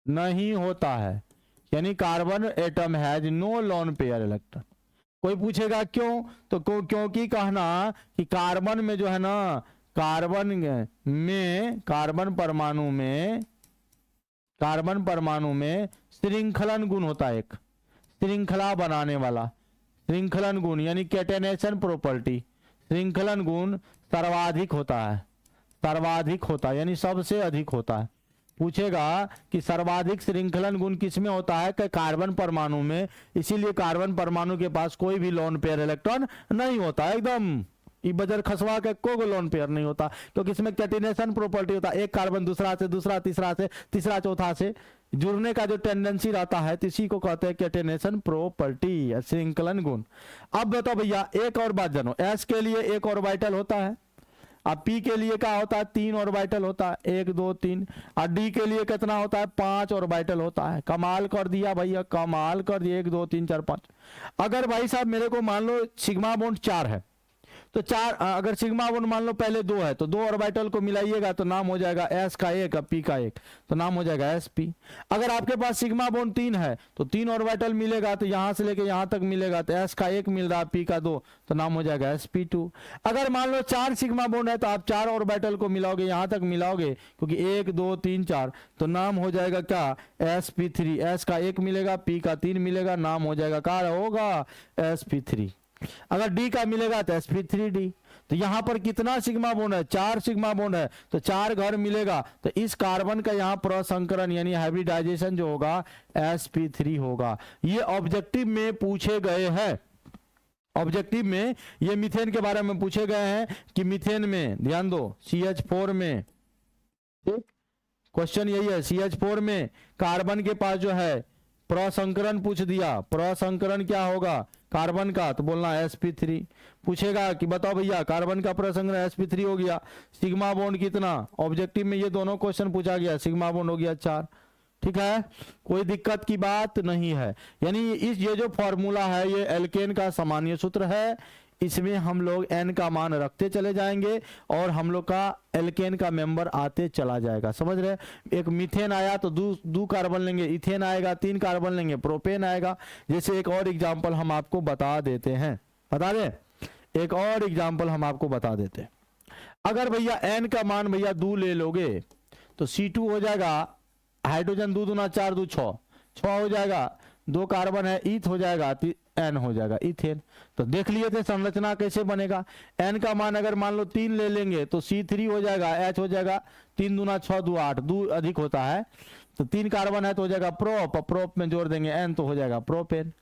A: नहीं होता है। यानी carbon atom has no lone pair electron. कोई पूछेगा क्यों, तो क्योंकि कहना कि कार्बन में जो है ना, कार्बन में, कार्बन परमाणु में श्रृंखलन गुण होता है, एक श्रृंखला बनाने वाला श्रृंखलन गुण, यानी कैटेनेशन प्रॉपर्टी। श्रृंखलन गुण सर्वाधिक होता है, सर्वाधिक होता है यानी सबसे अधिक होता है। पूछेगा कि सर्वाधिक श्रृंखलन गुण किसमें होता है, कि कार्बन परमाणु में। इसीलिए कार्बन परमाणु के पास कोई भी लोन पेयर इलेक्ट्रॉन नहीं होता, एकदम बजर खसवा के कोई लोन पेयर नहीं होता, क्योंकि इसमें कैटिनेशन प्रॉपर्टी होता है। एक कार्बन दूसरा से, दूसरा तीसरा से, तीसरा चौथा से जुड़ने का जो टेंडेंसी रहता है, इसी को कहते हैं कैटिनेशन प्रॉपर्टी, श्रृंखलन गुण। अब बताओ भैया एक और बात जानो, एस के लिए एक ऑर्बिटल होता है, अब पी के लिए क्या होता है, 3 ऑर्बिटल होता है, 1 2 3। और डी के लिए कितना होता है, 5 ऑर्बिटल होता है। कमाल कर दिया भैया, कमाल कर दिया, 1 2 3 4 5। अगर भाई साहब मेरे को मान लो सिग्मा बॉन्ड 4 है, तो 4, अगर सिग्मा बॉन्ड मान लो पहले 2 है, तो 2 ऑर्बिटल को मिलाइएगा तो नाम हो जाएगा एस का 1, पी का 1, तो नाम हो जाएगा एस पी। अगर आपके पास सिग्मा बॉन्ड 3 है, तो 3 ऑर्बिटल मिलेगा, तो यहां से लेके यहां तक मिलेगा, तो एस का 1 मिल रहा है, पी का 2, तो नाम हो जाएगा sp2। अगर मान लो 4 सिग्मा बॉन्ड है, तो आप 4 ऑर्बिटल को मिलाओगे, यहां तक मिलाओगे, क्योंकि 1 2 3 4, तो नाम हो जाएगा क्या, sp3। एस का 1 मिलेगा, पी का 3 मिलेगा, नाम हो जाएगा क्या होगा, sp3। अगर डी का मिलेगा तो sp3d। तो यहां पर कितना सिग्मा बॉन्ड है, 4 सिग्मा बॉन्ड है, तो 4 घर मिलेगा, तो इस कार्बन का यहां प्रसंकरण यानी हाइब्रिडाइजेशन जो होगा sp3 होगा। ये ऑब्जेक्टिव में पूछे गए हैं, ऑब्जेक्टिव में ये मीथेन के बारे में पूछे गए हैं कि मीथेन में ध्यान दो, CH4 में, ठीक क्वेश्चन यही है, CH4 में कार्बन के पास जो है प्रसंकरण पूछ दिया, प्रसंकरण क्या होगा कार्बन का, तो बोलना sp3। पूछेगा कि बताओ भैया कार्बन का प्रसंकरण sp3 हो गया, सिग्मा बॉन्ड कितना, ऑब्जेक्टिव में ये दोनों क्वेश्चन पूछा गया, सिग्मा बॉन्ड हो गया 4। ठीक है, कोई दिक्कत की बात नहीं है। यानी इस ये जो फॉर्मूला है ये एल्केन का सामान्य सूत्र है, इसमें हम लोग n का मान रखते चले जाएंगे और हम लोग का एल्केन का मेंबर आते चला जाएगा। समझ रहे, एक मीथेन आया तो 2 कार्बन लेंगे, इथेन आएगा 3 कार्बन लेंगे, प्रोपेन आएगा। जैसे एक और एग्जांपल हम आपको बता देते हैं, बता दें, एक और एग्जांपल हम आपको बता देते हैं। अगर भैया n का मान भैया 2 ले लोगे तो C2 हो जाएगा, हाइड्रोजन 2 दूना 4 2 6 हो जाएगा, 2 कार्बन है, ईथ हो जाएगा, n हो जाएगा इथेन। तो देख लिए थे संरचना कैसे बनेगा। n का मान अगर मान लो 3 ले लेंगे तो C3 हो जाएगा, H हो जाएगा, 3 दूना 6 2 8, 2 अधिक होता है, तो 3 कार्बन है तो हो जाएगा प्रोप, प्रोप में जोड़ देंगे n तो हो जाएगा प्रोपेन।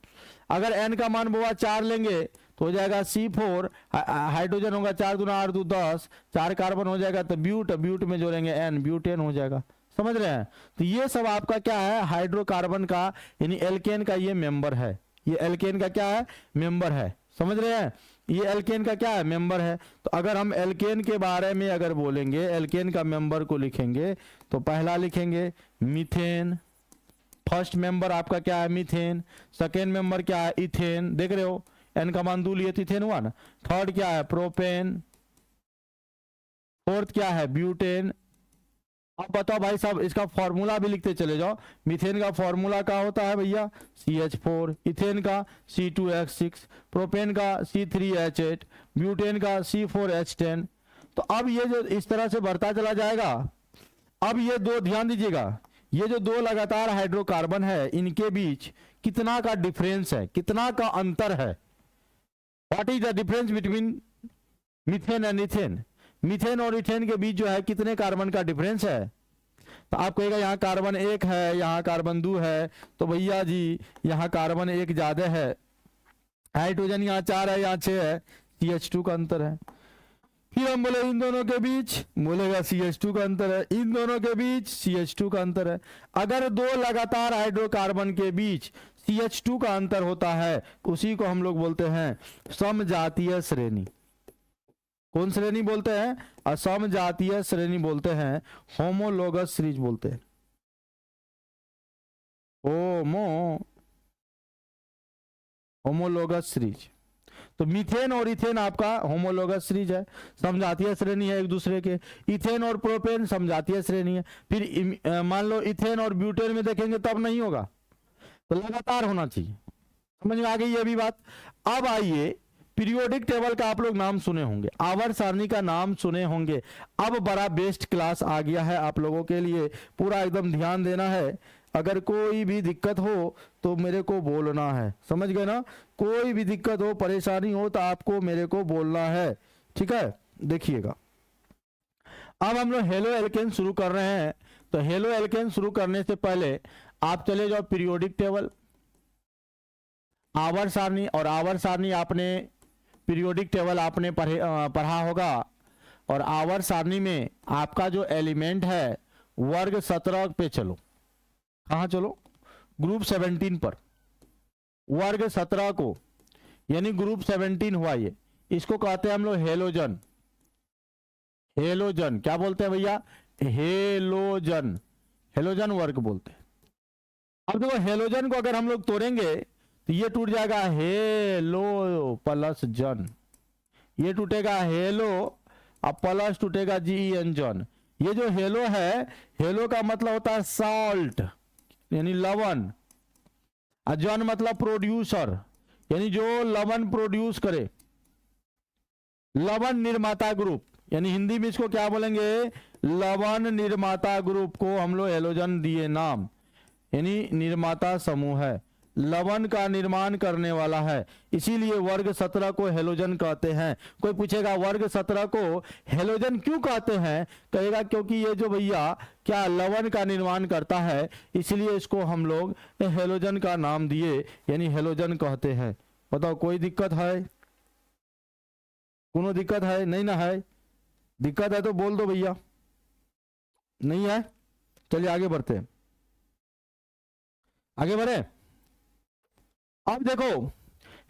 A: अगर n का मान बुआ 4 लेंगे तो हो जाएगा C4, हाइड्रोजन होगा 4 दूना 8 2 10, 4 कार्बन हो जाएगा, तो ब्यूट, ब्यूट में जोड़ेंगे n, ब्यूटेन हो जाएगा। समझ रहे हैं, तो ये सब आपका क्या है, हाइड्रोकार्बन का यानी एल्केन का ये मेंबर है, ये एल्केन का क्या है, मेंबर है। समझ रहे हैं, ये एल्केन का क्या है, मेंबर है। तो अगर हम एल्केन के बारे में अगर बोलेंगे, एल्केन का मेंबर को लिखेंगे तो पहला लिखेंगे मीथेन, फर्स्ट मेंबर आपका क्या है मीथेन, सेकेंड मेंबर क्या है इथेन, देख रहे हो एन का मान 2 लिए तो इथेन हुआ ना, थर्ड क्या है प्रोपेन, फोर्थ क्या है ब्यूटेन। अब बताओ भाई साहब, इसका फॉर्मूला भी लिखते चले जाओ। मीथेन का फॉर्मूला क्या होता है भैया, CH4, इथेन का C2H6, प्रोपेन का C3H8, ब्यूटेन का C4H10। तो अब ये जो इस तरह से बढ़ता चला जाएगा। अब ये दो, ध्यान दीजिएगा, ये जो दो लगातार हाइड्रोकार्बन है इनके बीच कितना का डिफरेंस है, कितना का अंतर है। What is the difference between methane and ethane. Methane और इथेन के बीच जो है कितने कार्बन का डिफरेंस है। तो आप कहेगा यहाँ कार्बन 1 है, यहाँ कार्बन 2 है, तो भैया जी यहाँ कार्बन 1 ज्यादा है, हाइड्रोजन यहाँ 4 है, यहाँ 6 है, CH2 का अंतर है। फिर हम बोले इन दोनों के बीच, बोलेगा CH2 का अंतर है, इन दोनों के बीच CH2 का अंतर है। अगर दो लगातार हाइड्रोकार्बन के बीच CH2 का अंतर होता है, उसी को हम लोग बोलते हैं समजातीय श्रेणी। कौन श्रेणी बोलते हैं, असमजातीय श्रेणी बोलते हैं, होमोलोगस सीरीज बोलते हैं। Homologous series. तो मीथेन और इथेन आपका होमोलोगस सीरीज है, समजातीय श्रेणी है एक दूसरे के। इथेन और प्रोपेन समजातीय श्रेणी है। फिर मान लो इथेन और ब्यूटेन में देखेंगे तब नहीं होगा, तो लगातार होना चाहिए। समझ में आ गई ये भी बात। अब आइए, पीरियोडिक टेबल का आप लोग नाम सुने होंगे, आवर्त सारणी का नाम सुने होंगे। अब बड़ा बेस्ट क्लास आ गया है आप लोगों के लिए, पूरा एकदम ध्यान देना है। अगर कोई भी दिक्कत हो तो मेरे को बोलना है, समझ गए ना। कोई भी दिक्कत हो, परेशानी हो तो आपको मेरे को बोलना है, ठीक है। देखिएगा, अब हम लोग हेलो एल्केन शुरू कर रहे हैं। तो हेलो एल्केन शुरू करने से पहले आप चले जाओ पीरियोडिक टेबल, आवर्त सारणी, और आवर्त सारणी आपने पीरियोडिक टेबल आपने पढ़ा होगा। और आवर्त सारणी में आपका जो एलिमेंट है वर्ग 17 पे चलो। कहां चलो, ग्रुप 17 पर। वर्ग 17 को, यानी ग्रुप 17 हुआ ये, इसको कहते हैं हम लोग हेलोजन। हेलोजन क्या बोलते हैं भैया, हेलोजन, हेलोजन वर्ग बोलते हैं। अब देखो, हेलोजन को अगर हम लोग तोड़ेंगे तो ये टूट जाएगा हेलो प्लस जन, ये टूटेगा हेलो, अब प्लस टूटेगा GEN जन। ये जो हेलो है, हेलो का मतलब होता है सॉल्ट यानी लवण, और जन मतलब प्रोड्यूसर यानी जो लवण प्रोड्यूस करे, लवण निर्माता ग्रुप, यानी हिंदी में इसको क्या बोलेंगे, लवण निर्माता ग्रुप को हम लोग हेलोजन दिए नाम, यानी निर्माता समूह है, लवण का निर्माण करने वाला है, इसीलिए वर्ग 17 को हेलोजन कहते हैं। कोई पूछेगा वर्ग 17 को हेलोजन क्यों कहते हैं, कहेगा क्योंकि ये जो भैया क्या लवण का निर्माण करता है, इसलिए इसको हम लोग हेलोजन का नाम दिए, यानी हेलोजन कहते हैं। बताओ कोई दिक्कत है, कोनो दिक्कत है, नहीं ना है, दिक्कत है तो बोल दो भैया, नहीं है। चलिए आगे बढ़ते हैं, आगे बढ़े। अब देखो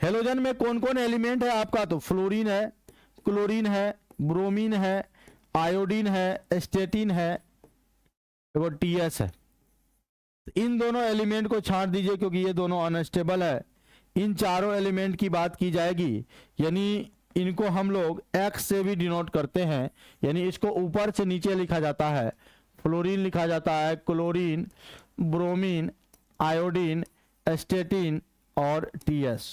A: हेलोजन में कौन कौन एलिमेंट है आपका, तो फ्लोरीन है, क्लोरीन है, ब्रोमीन है, आयोडीन है, स्टेटिन है, देखो TS है। इन दोनों एलिमेंट को छांट दीजिए क्योंकि ये दोनों अनस्टेबल है। इन चारों एलिमेंट की बात की जाएगी, यानी इनको हम लोग X से भी डिनोट करते हैं, यानी इसको ऊपर से नीचे लिखा जाता है। फ्लोरीन लिखा जाता है क्लोरीन, ब्रोमीन, आयोडीन, स्टेटिन और TS।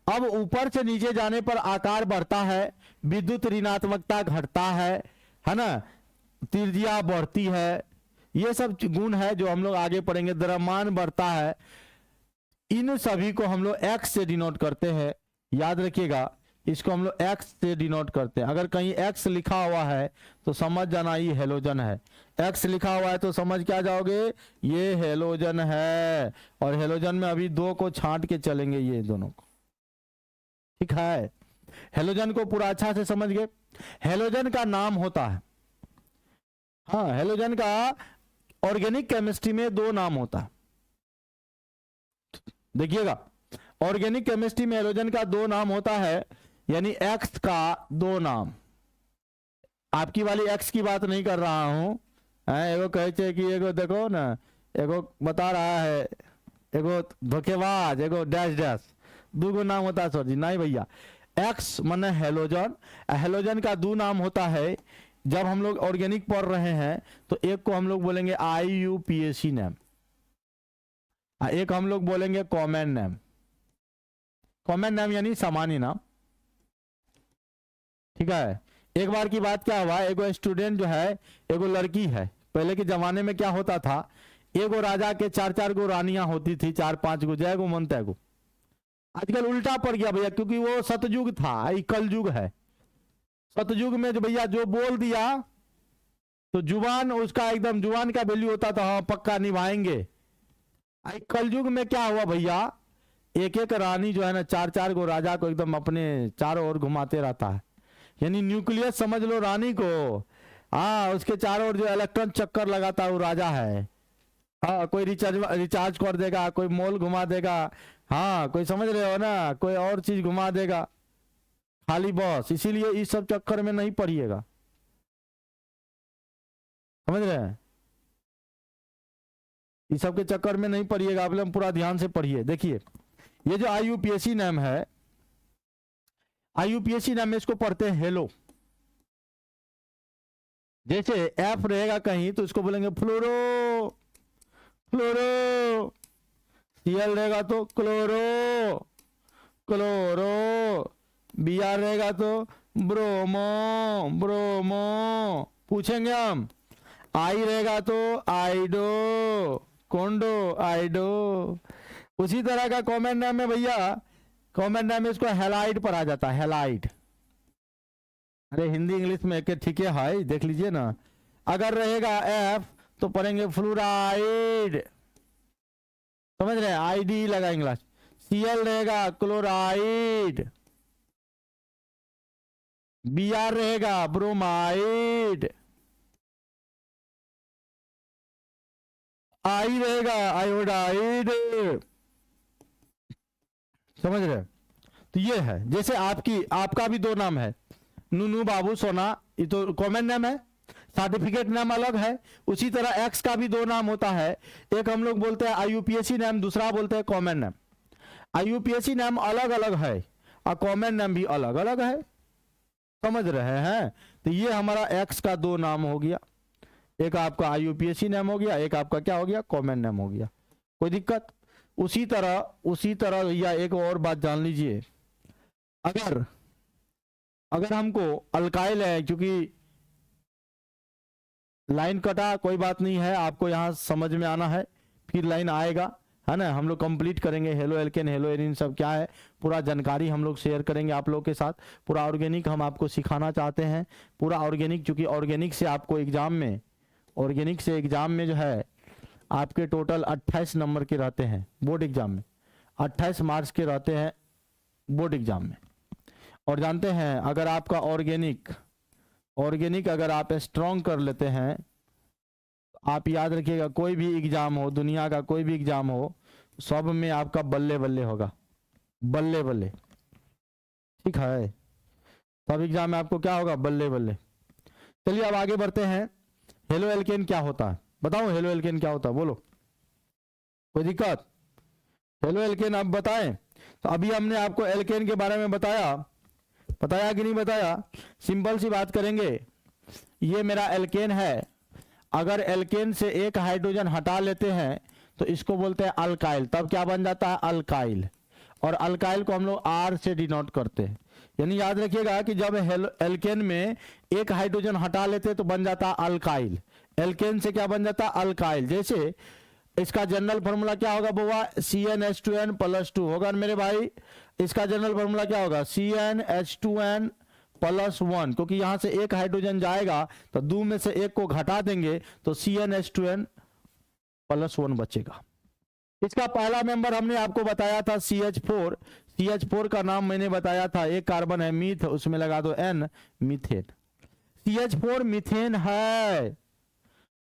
A: अब ऊपर से नीचे जाने पर आकार बढ़ता है, विद्युत ऋणात्मकता घटता है ना, त्रिज्या बढ़ती है, ये सब गुण है जो हम लोग आगे पढ़ेंगे। द्रव्यमान बढ़ता है, इन सभी को हम लोग X से डिनोट करते हैं। याद रखिएगा, इसको हम लोग X से डिनोट करते हैं। अगर कहीं X लिखा हुआ है तो समझ जाना ये हेलोजन है, X लिखा हुआ है तो समझ क्या जाओगे, ये हेलोजन है। और हेलोजन में अभी दो को छांट के चलेंगे, ये दोनों को, ठीक है। हेलोजन को पूरा अच्छा से समझ गए। हेलोजन का नाम होता है, हाँ, हेलोजन का ऑर्गेनिक केमिस्ट्री में दो नाम होता है। देखिएगा, ऑर्गेनिक केमिस्ट्री में हेलोजन का दो नाम होता है, यानी X का दो नाम। आपकी वाली X की बात नहीं कर रहा हूं, एगो कहे कि एगो देखो ना, एगो बता रहा है, एगो धोखेबाज, एगो डैश डैश, दो नाम होता है सर जी, नहीं भैया। X माने हेलोजन, हेलोजन का दो नाम होता है, जब हम लोग ऑर्गेनिक पढ़ रहे हैं तो एक को हम लोग बोलेंगे IUPAC नेम, एक हम लोग बोलेंगे कॉमन नेम। कॉमन नेम यानी सामान्य नाम, ठीक है। एक बार की बात क्या हुआ, एगो स्टूडेंट जो है, एगो लड़की है। पहले के जमाने में क्या होता था, एगो राजा के 4-4 गो रानियां होती थी, 4-5 गो, जय गो मनते गो। आजकल उल्टा पड़ गया भैया, क्योंकि वो सतयुग था, ये कलयुग है। सतयुग में जो भैया जो बोल दिया तो जुबान उसका एकदम, जुबान का वैल्यू होता था, हाँ पक्का निभाएंगे। कलयुग में क्या हुआ भैया, एक एक रानी जो है ना 4-4 गो राजा को एकदम अपने चारों ओर घुमाते रहता है। यानी न्यूक्लियस समझ लो रानी को। हाँ, उसके चारों ओर जो इलेक्ट्रॉन चक्कर लगाता है वो राजा है। हाँ, कोई रिचार्ज कर देगा, कोई मॉल घुमा देगा, हाँ कोई समझ रहे हो ना, कोई और चीज घुमा देगा, खाली बॉस। इसीलिए इस सब चक्कर में नहीं पढ़िएगा, समझ रहे हैं, इस सब के चक्कर में नहीं पढ़िएगा, आप लोग पूरा ध्यान से पढ़िए। देखिए ये जो IUPAC नाम है, IUPAC नाम में इसको पढ़ते हैं हेलो। जैसे एफ रहेगा कहीं तो इसको बोलेंगे फ्लोरो, फ्लोरो। Cl रहेगा तो क्लोरो, क्लोरो। Br रहेगा तो ब्रोमो, ब्रोमो। पूछेंगे हम। I रहेगा तो आइडो, कोंडो, आइडो। उसी तरह का कॉमन नाम है भैया, कॉमन नाम में इसको हेलाइड पर आ जाता है, हेलाइड। अरे हिंदी इंग्लिश में एक ठीक है, देख लीजिए ना। अगर रहेगा F तो पढ़ेंगे फ्लोराइड, समझ रहे हैं, ID लगाएंगे। Cl रहेगा क्लोराइड, Br रहेगा ब्रोमाइड, I रहेगा आयोडाइड, समझ रहे। तो ये है, जैसे आपका भी 2 नाम है, नूनू, बाबू, सोना, ये तो कॉमन नाम है, सर्टिफिकेट नाम अलग है। उसी तरह एक्स का भी 2 नाम होता है, एक हम लोग बोलते हैं IUPAC नाम, दूसरा बोलते हैं कॉमन नाम। IUPAC नाम अलग अलग है और कॉमन नाम भी अलग अलग है, समझ रहे हैं। तो ये हमारा एक्स का 2 नाम हो गया, एक आपका IUPAC नाम हो गया, एक आपका क्या हो गया, कॉमन नाम हो गया। कोई दिक्कत। उसी तरह या एक और बात जान लीजिए, अगर हमको अल्काइल है, क्योंकि लाइन कटा, कोई बात नहीं है, आपको यहां समझ में आना है, फिर लाइन आएगा, है ना। हम लोग कंप्लीट करेंगे हेलो एल्केन, हेलो एरिन सब क्या है, पूरा जानकारी हम लोग शेयर करेंगे आप लोग के साथ। पूरा ऑर्गेनिक हम आपको सिखाना चाहते हैं, पूरा ऑर्गेनिक, क्योंकि ऑर्गेनिक से आपको एग्जाम में, ऑर्गेनिक से एग्जाम में जो है आपके टोटल 28 नंबर के रहते हैं बोर्ड एग्जाम में, 28 मार्क्स के रहते हैं बोर्ड एग्जाम में। और जानते हैं, अगर आपका ऑर्गेनिक अगर आप स्ट्रॉन्ग कर लेते हैं, आप याद रखिएगा, कोई भी एग्जाम हो, दुनिया का कोई भी एग्जाम हो, सब में आपका बल्ले बल्ले होगा, बल्ले बल्ले, ठीक है। सब एग्जाम में आपको क्या होगा, बल्ले बल्ले। चलिए अब आगे बढ़ते हैं। हेलो एल्केन क्या होता है, बताओ हेलो एल्केन क्या होता है, बोलो, कोई दिक्कत। हेलो एल्केन आप बताएं। तो अभी हमने आपको एल्केन के बारे में बताया कि नहीं बताया। सिंपल सी बात करेंगे, ये मेरा एल्केन है, अगर एल्केन से एक हाइड्रोजन हटा लेते हैं तो इसको बोलते हैं अल्काइल, तब क्या बन जाता है, अल्काइल। और अल्काइल को हम लोग R से डिनोट करते हैं। यानी याद रखिएगा कि जब एल्केन में एक हाइड्रोजन हटा लेते तो बन जाता अल्काइल, एल्केन से क्या बन जाता, अल्काइल। जैसे इसका जनरल फॉर्मूला क्या होगा बुआ, CnH2n+2 होगा मेरे भाई। इसका जनरल फॉर्मूला क्या होगा, CnH2n+1, क्योंकि यहां से एक हाइड्रोजन जाएगा तो 2 में से एक को घटा देंगे तो CnH2n+1 बचेगा। इसका पहला मेंबर हमने आपको बताया था CH4। CH4 का नाम मैंने बताया था, एक कार्बन है मीथ, उसमें लगा दो N, मीथेन। CH4 मीथेन है,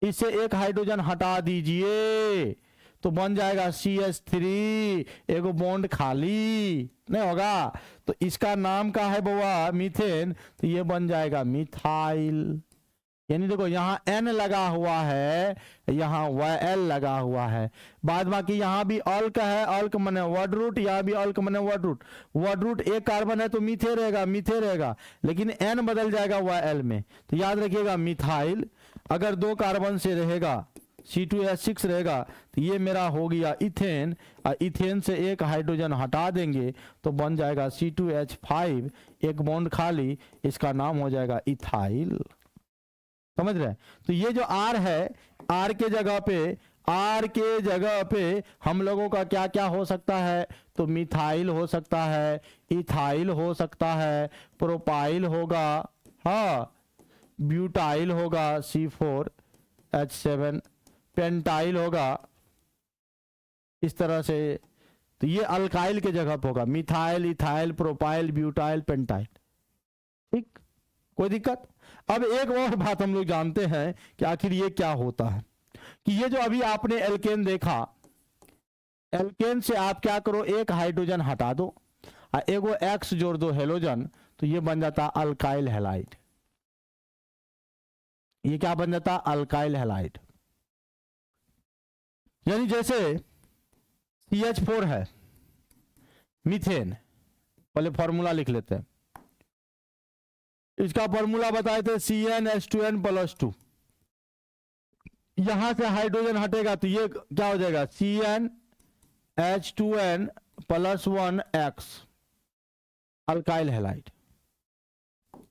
A: इससे एक हाइड्रोजन हटा दीजिए तो बन जाएगा CH3, एगो बॉन्ड खाली नहीं होगा, तो इसका नाम का है बुआ मीथेन, तो ये बन जाएगा मिथाइल। यानी देखो यहाँ N लगा हुआ है, यहाँ YL लगा हुआ है, बाद बाकी यहाँ भी अल्क है, अल्क मने वर्ड रूट, यहाँ भी अल्क मने वर्ड रूट। वर्ड रूट एक कार्बन है तो मीथे रहेगा, मीथे रहेगा, लेकिन N बदल जाएगा YL में। तो याद रखिएगा मिथाइल अगर 2 कार्बन से रहेगा, C2H6 रहेगा, तो ये मेरा हो गया इथेन, और इथेन से एक हाइड्रोजन हटा देंगे तो बन जाएगा C2H5, एक बॉन्ड खाली, इसका नाम हो जाएगा इथाइल। समझ रहे हैं? तो ये जो R है, R के जगह पे हम लोगों का क्या क्या हो सकता है, तो मिथाइल हो सकता है, इथाइल हो सकता है, प्रोपाइल होगा, हाँ, ब्यूटाइल होगा C4H7, पेंटाइल होगा, इस तरह से। तो ये अल्काइल के जगह पे होगा, methyl, ethyl, propyl, butyl, pentyl. ठीक, कोई दिक्कत? अब एक और बात हम लोग जानते हैं कि आखिर ये क्या होता है, कि ये जो अभी आपने एल्केन देखा, एल्केन से आप क्या करो, एक हाइड्रोजन हटा दो और एगो एक्स जोड़ दो हेलोजन, तो ये बन जाता अल्काइल हैलाइड। ये क्या बन जाता? Alkyl halide. यानी जैसे CH4 है, मीथेन, पहले फॉर्मूला लिख लेते हैं, इसका फॉर्मूला बताए थे CnH2n+2। यहां से हाइड्रोजन हटेगा तो ये क्या हो जाएगा, CnH2n+1x, अल्काइल हैलाइड।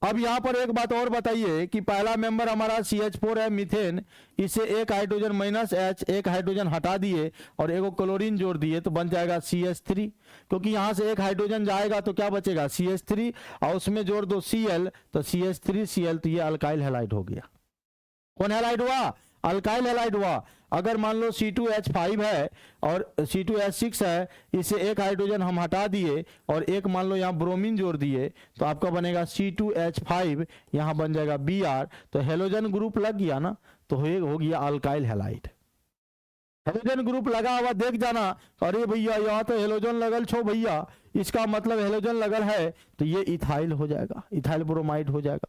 A: अब यहां पर एक बात और बताइए कि पहला मेंबर हमारा CH4 है, मीथेन, इसे एक हाइड्रोजन -H, एक हाइड्रोजन हटा दिए और एगो क्लोरीन जोड़ दिए तो बन जाएगा CH3, क्योंकि यहां से एक हाइड्रोजन जाएगा तो क्या बचेगा, CH3, और उसमें जोड़ दो Cl तो CH3Cl, तो ये अल्काइल हैलाइड हो गया। कौन हैलाइड हुआ? अल्काइल हैलाइड हुआ। अगर मान लो C2H5 है और C2H6 है, इसे एक हाइड्रोजन हम हटा दिए और एक मान लो यहाँ ब्रोमीन जोड़ दिए तो आपका बनेगा C2H5, यहाँ बन जाएगा Br, तो हेलोजन ग्रुप लग गया ना, तो हो गया अल्काइल हैलाइड। हेलोजन ग्रुप लगा हुआ देख जाना, अरे भैया यहाँ तो हेलोजन लगल छो भैया, इसका मतलब हेलोजन लगल है, तो ये इथाइल हो जाएगा, इथाइल ब्रोमाइड हो जाएगा।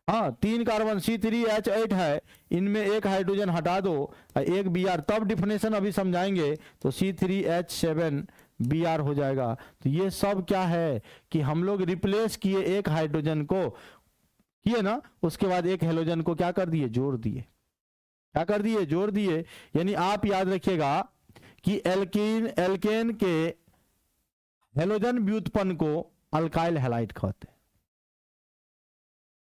A: हाँ, 3 कार्बन C3H8 है, इनमें एक हाइड्रोजन हटा दो और एक Br, तब डिफिनेशन अभी समझाएंगे, तो C3H7 Br हो जाएगा। तो ये सब क्या है कि हम लोग रिप्लेस किए एक हाइड्रोजन को, किए ना, उसके बाद एक हेलोजन को क्या कर दिए, जोड़ दिए। क्या कर दिए? जोड़ दिए। यानी आप याद रखिएगा कि एल्केन के हेलोजन व्युत्पन्न को अल्काइल हैलाइड कहते हैं।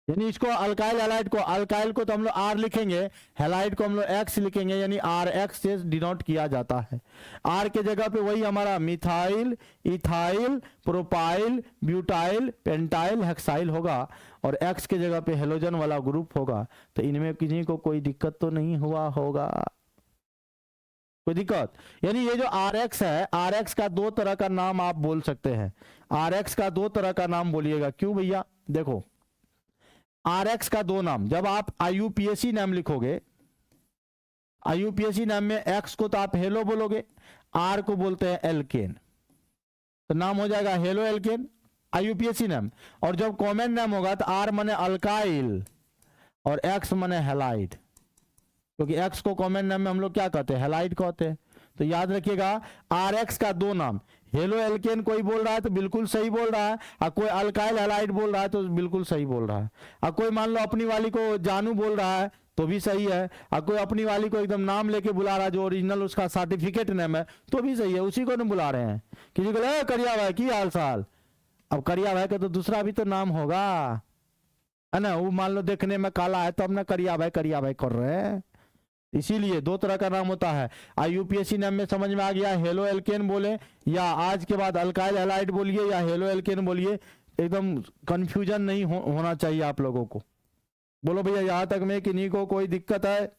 A: यानी इसको अल्काइल हैलाइड को, अल्काइल को तो हम लोग R लिखेंगे, हैलाइड को हम लोग X लिखेंगे, यानी RX से डिनोट किया जाता है। R के जगह पे वही हमारा methyl, ethyl, propyl, butyl, pentyl, hexyl होगा, और X के जगह पे हेलोजन वाला ग्रुप होगा। तो इनमें किसी को कोई दिक्कत तो नहीं हुआ होगा? कोई दिक्कत? यानी ये जो RX है, RX का 2 तरह का नाम आप बोल सकते हैं। RX का 2 तरह का नाम बोलिएगा। क्यों भैया? देखो, RX का 2 नाम, जब आप IUPAC नाम लिखोगे, IUPAC नाम में X को तो आप हेलो बोलोगे, R को बोलते हैं एल्केन, तो नाम हो जाएगा हेलो एल्केन, IUPAC नाम। और जब कॉमन नाम होगा तो R माने अल्काइल और X माने हैलाइड, क्योंकि X को कॉमन नाम में हम लोग क्या कहते हैं, हैलाइड कहते हैं। तो याद रखिएगा RX का 2 नाम, हेलो एल्केन कोई बोल रहा है तो बिल्कुल सही बोल रहा है, और कोई अल्काइल हैलाइड बोल रहा है तो बिल्कुल सही बोल रहा है, और कोई मान लो अपनी वाली को जानू बोल रहा है तो भी सही है, और कोई अपनी वाली को एकदम नाम लेके बुला रहा है जो ओरिजिनल उसका सर्टिफिकेट नेम है तो भी सही है, उसी को नहीं बुला रहे हैं। किसी को लगे करिया भाई की हाल साल, अब करिया भाई का तो दूसरा भी तो नाम होगा, है ना, वो मान लो देखने में काला है तो अब ना करिया भाई कर रहे हैं। इसीलिए 2 तरह का नाम होता है। IUPAC नाम में समझ में आ गया, हेलो एल्केन बोले या आज के बाद अल्काइल हैलाइड बोलिए या हेलो एल्केन बोलिए, एकदम कंफ्यूजन नहीं होना चाहिए आप लोगों को। बोलो भैया यहां तक में किन्हीं को कोई दिक्कत है?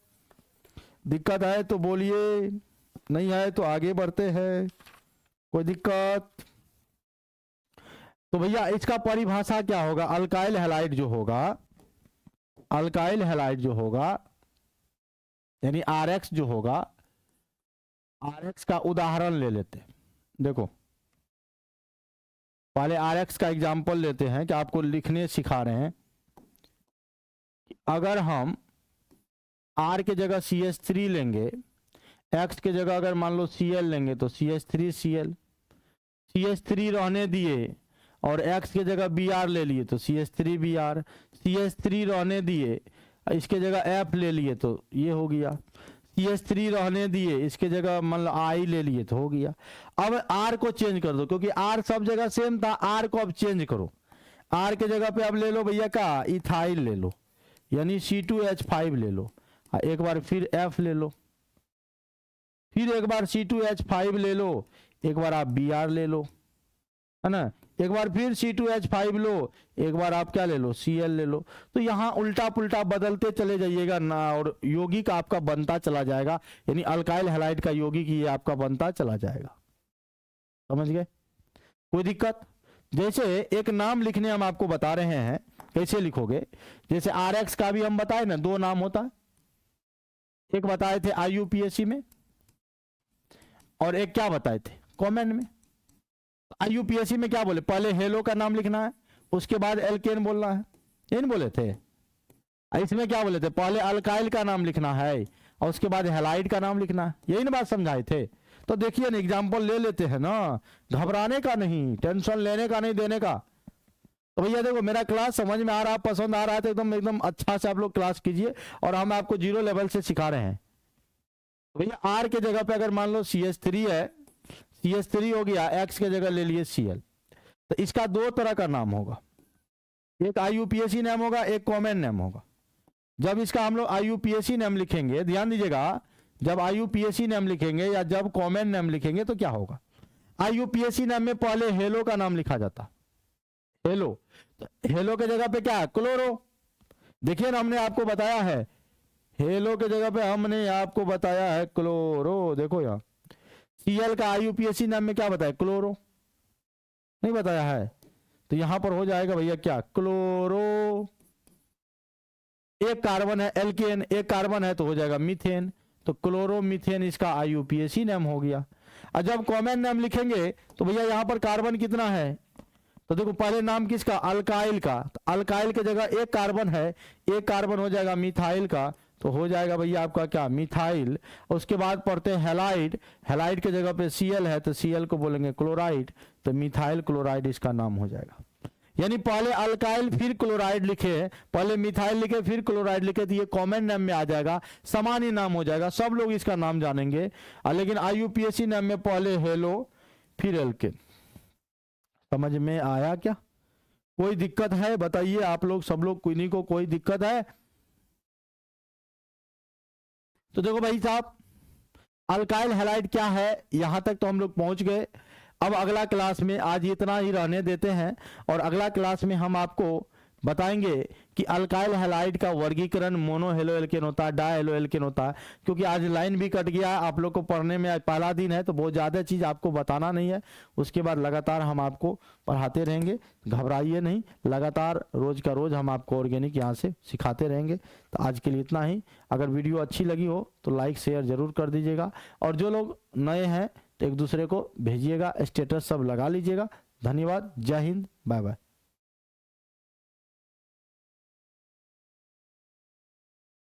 A: दिक्कत है तो बोलिए, नहीं है तो आगे बढ़ते हैं। कोई दिक्कत? तो भैया इसका परिभाषा क्या होगा? अल्काइल हैलाइड जो होगा, अल्काइल हैलाइड जो होगा यानी RX जो होगा, RX का उदाहरण ले लेते हैं। देखो पहले RX का एग्जांपल लेते हैं कि आपको लिखने सिखा रहे हैं। अगर हम R के जगह CH3 लेंगे, X के जगह अगर मान लो Cl लेंगे तो CH3Cl, CH3 रहने दिए और X के जगह Br ले लिए तो CH3Br, CH3 रहने दिए इसके जगह F ले लिए तो ये हो गया, CH3 रहने दिए इसके जगह मान लो I ले लिए तो हो गया। अब R को चेंज कर दो, क्योंकि R सब जगह सेम था, R को अब चेंज करो। R के जगह पे अब ले लो भैया का इथाइल ले लो, यानी C2H5 ले लो, एक बार फिर F ले लो, फिर एक बार C2H5 ले लो, एक बार आप Br ले लो, है ना, एक बार फिर C2H5 लो, एक बार आप क्या ले लो Cl ले लो। तो यहाँ उल्टा पुल्टा बदलते चले जाइएगा ना, और यौगिक आपका बनता चला जाएगा, यानी अल्काइल हैलाइड का यौगिक ये आपका बनता चला जाएगा। समझ गए? कोई दिक्कत? जैसे एक नाम लिखने हम आपको बता रहे हैं, कैसे लिखोगे, जैसे RX का भी हम बताए ना, दो नाम होता है, एक बताए थे IUPAC में और एक क्या बताए थे कमेंट में। IUPAC में क्या बोले, पहले हेलो का नाम लिखना है, उसके बाद एल्केन बोलना है, ये नहीं बोले थे। इसमें क्या बोले थे, पहले अल्काइल का नाम लिखना है और उसके बाद हैलाइड का नाम लिखना है, यही ना बात समझाए थे। तो देखिए ना, एग्जाम्पल ले लेते हैं ना, घबराने का नहीं, टेंशन लेने का नहीं, देने का। तो भैया देखो, मेरा क्लास समझ में आ रहा, पसंद आ रहा है तो एकदम एकदम अच्छा से आप लोग क्लास कीजिए, और हम आपको 0 लेवल से सिखा रहे हैं। तो भैया R के जगह पे अगर मान लो CH3 है, CH3 हो गया, X के जगह ले लिए Cl, तो इसका दो तरह का नाम होगा, एक IUPAC नाम होगा, एक कॉमन नाम होगा। जब इसका हम लोग IUPAC नाम लिखेंगे, ध्यान दीजिएगा, जब IUPAC नाम लिखेंगे या जब कॉमन नाम लिखेंगे तो क्या होगा, IUPAC नाम में पहले हेलो का नाम लिखा जाता, हेलो, तो हेलो के जगह पे क्या है, क्लोरो। देखिए ना, हमने आपको बताया है, हेलो के जगह पे हमने आपको बताया है क्लोरो। देखो यहाँ Cl का IUPAC नाम में क्या बताया, क्लोरो, नहीं बताया है, तो यहां पर हो जाएगा भैया क्या, क्लोरो। एक कार्बन है एल्केन, एक कार्बन है तो हो जाएगा मीथेन, तो क्लोरोमीथेन इसका IUPAC नाम हो गया। और जब कॉमन नाम लिखेंगे तो भैया यहाँ पर कार्बन कितना है, तो देखो पहले नाम किसका, अल्काइल का, तो अल्काइल के जगह एक कार्बन है, एक कार्बन हो जाएगा मिथाइल का, तो हो जाएगा भैया आपका क्या, मिथाइल। उसके बाद पढ़ते हैं हैलाइड, हैलाइड के जगह पे Cl है तो Cl को बोलेंगे क्लोराइड, तो मिथाइल क्लोराइड इसका नाम हो जाएगा। यानी पहले अल्काइल फिर क्लोराइड लिखे, पहले मिथाइल लिखे फिर क्लोराइड लिखे, तो ये कॉमन नाम में आ जाएगा, समान ही नाम हो जाएगा, सब लोग इसका नाम जानेंगे। लेकिन IUPAC नाम में पहले हेलो फिर एल्केन। समझ में आया क्या? कोई दिक्कत है बताइए आप लोग, सब लोग, किन्हीं को कोई दिक्कत है? तो देखो भाई साहब, अल्काइल हैलाइड क्या है, यहां तक तो हम लोग पहुंच गए। अब अगला क्लास में, आज इतना ही रहने देते हैं, और अगला क्लास में हम आपको बताएंगे कि अल्काइल हैलाइड का वर्गीकरण मोनो हेलो एल्केन होता है, डाई हेलो एल्केन होता है। क्योंकि आज लाइन भी कट गया, आप लोग को पढ़ने में पहला दिन है तो बहुत ज़्यादा चीज़ आपको बताना नहीं है, उसके बाद लगातार हम आपको पढ़ाते रहेंगे, घबराइए नहीं, लगातार रोज का रोज हम आपको ऑर्गेनिक यहाँ से सिखाते रहेंगे। तो आज के लिए इतना ही। अगर वीडियो अच्छी लगी हो तो लाइक शेयर जरूर कर दीजिएगा, और जो लोग नए हैं तो एक दूसरे को भेजिएगा, स्टेटस सब लगा लीजिएगा। धन्यवाद, जय हिंद, बाय बाय।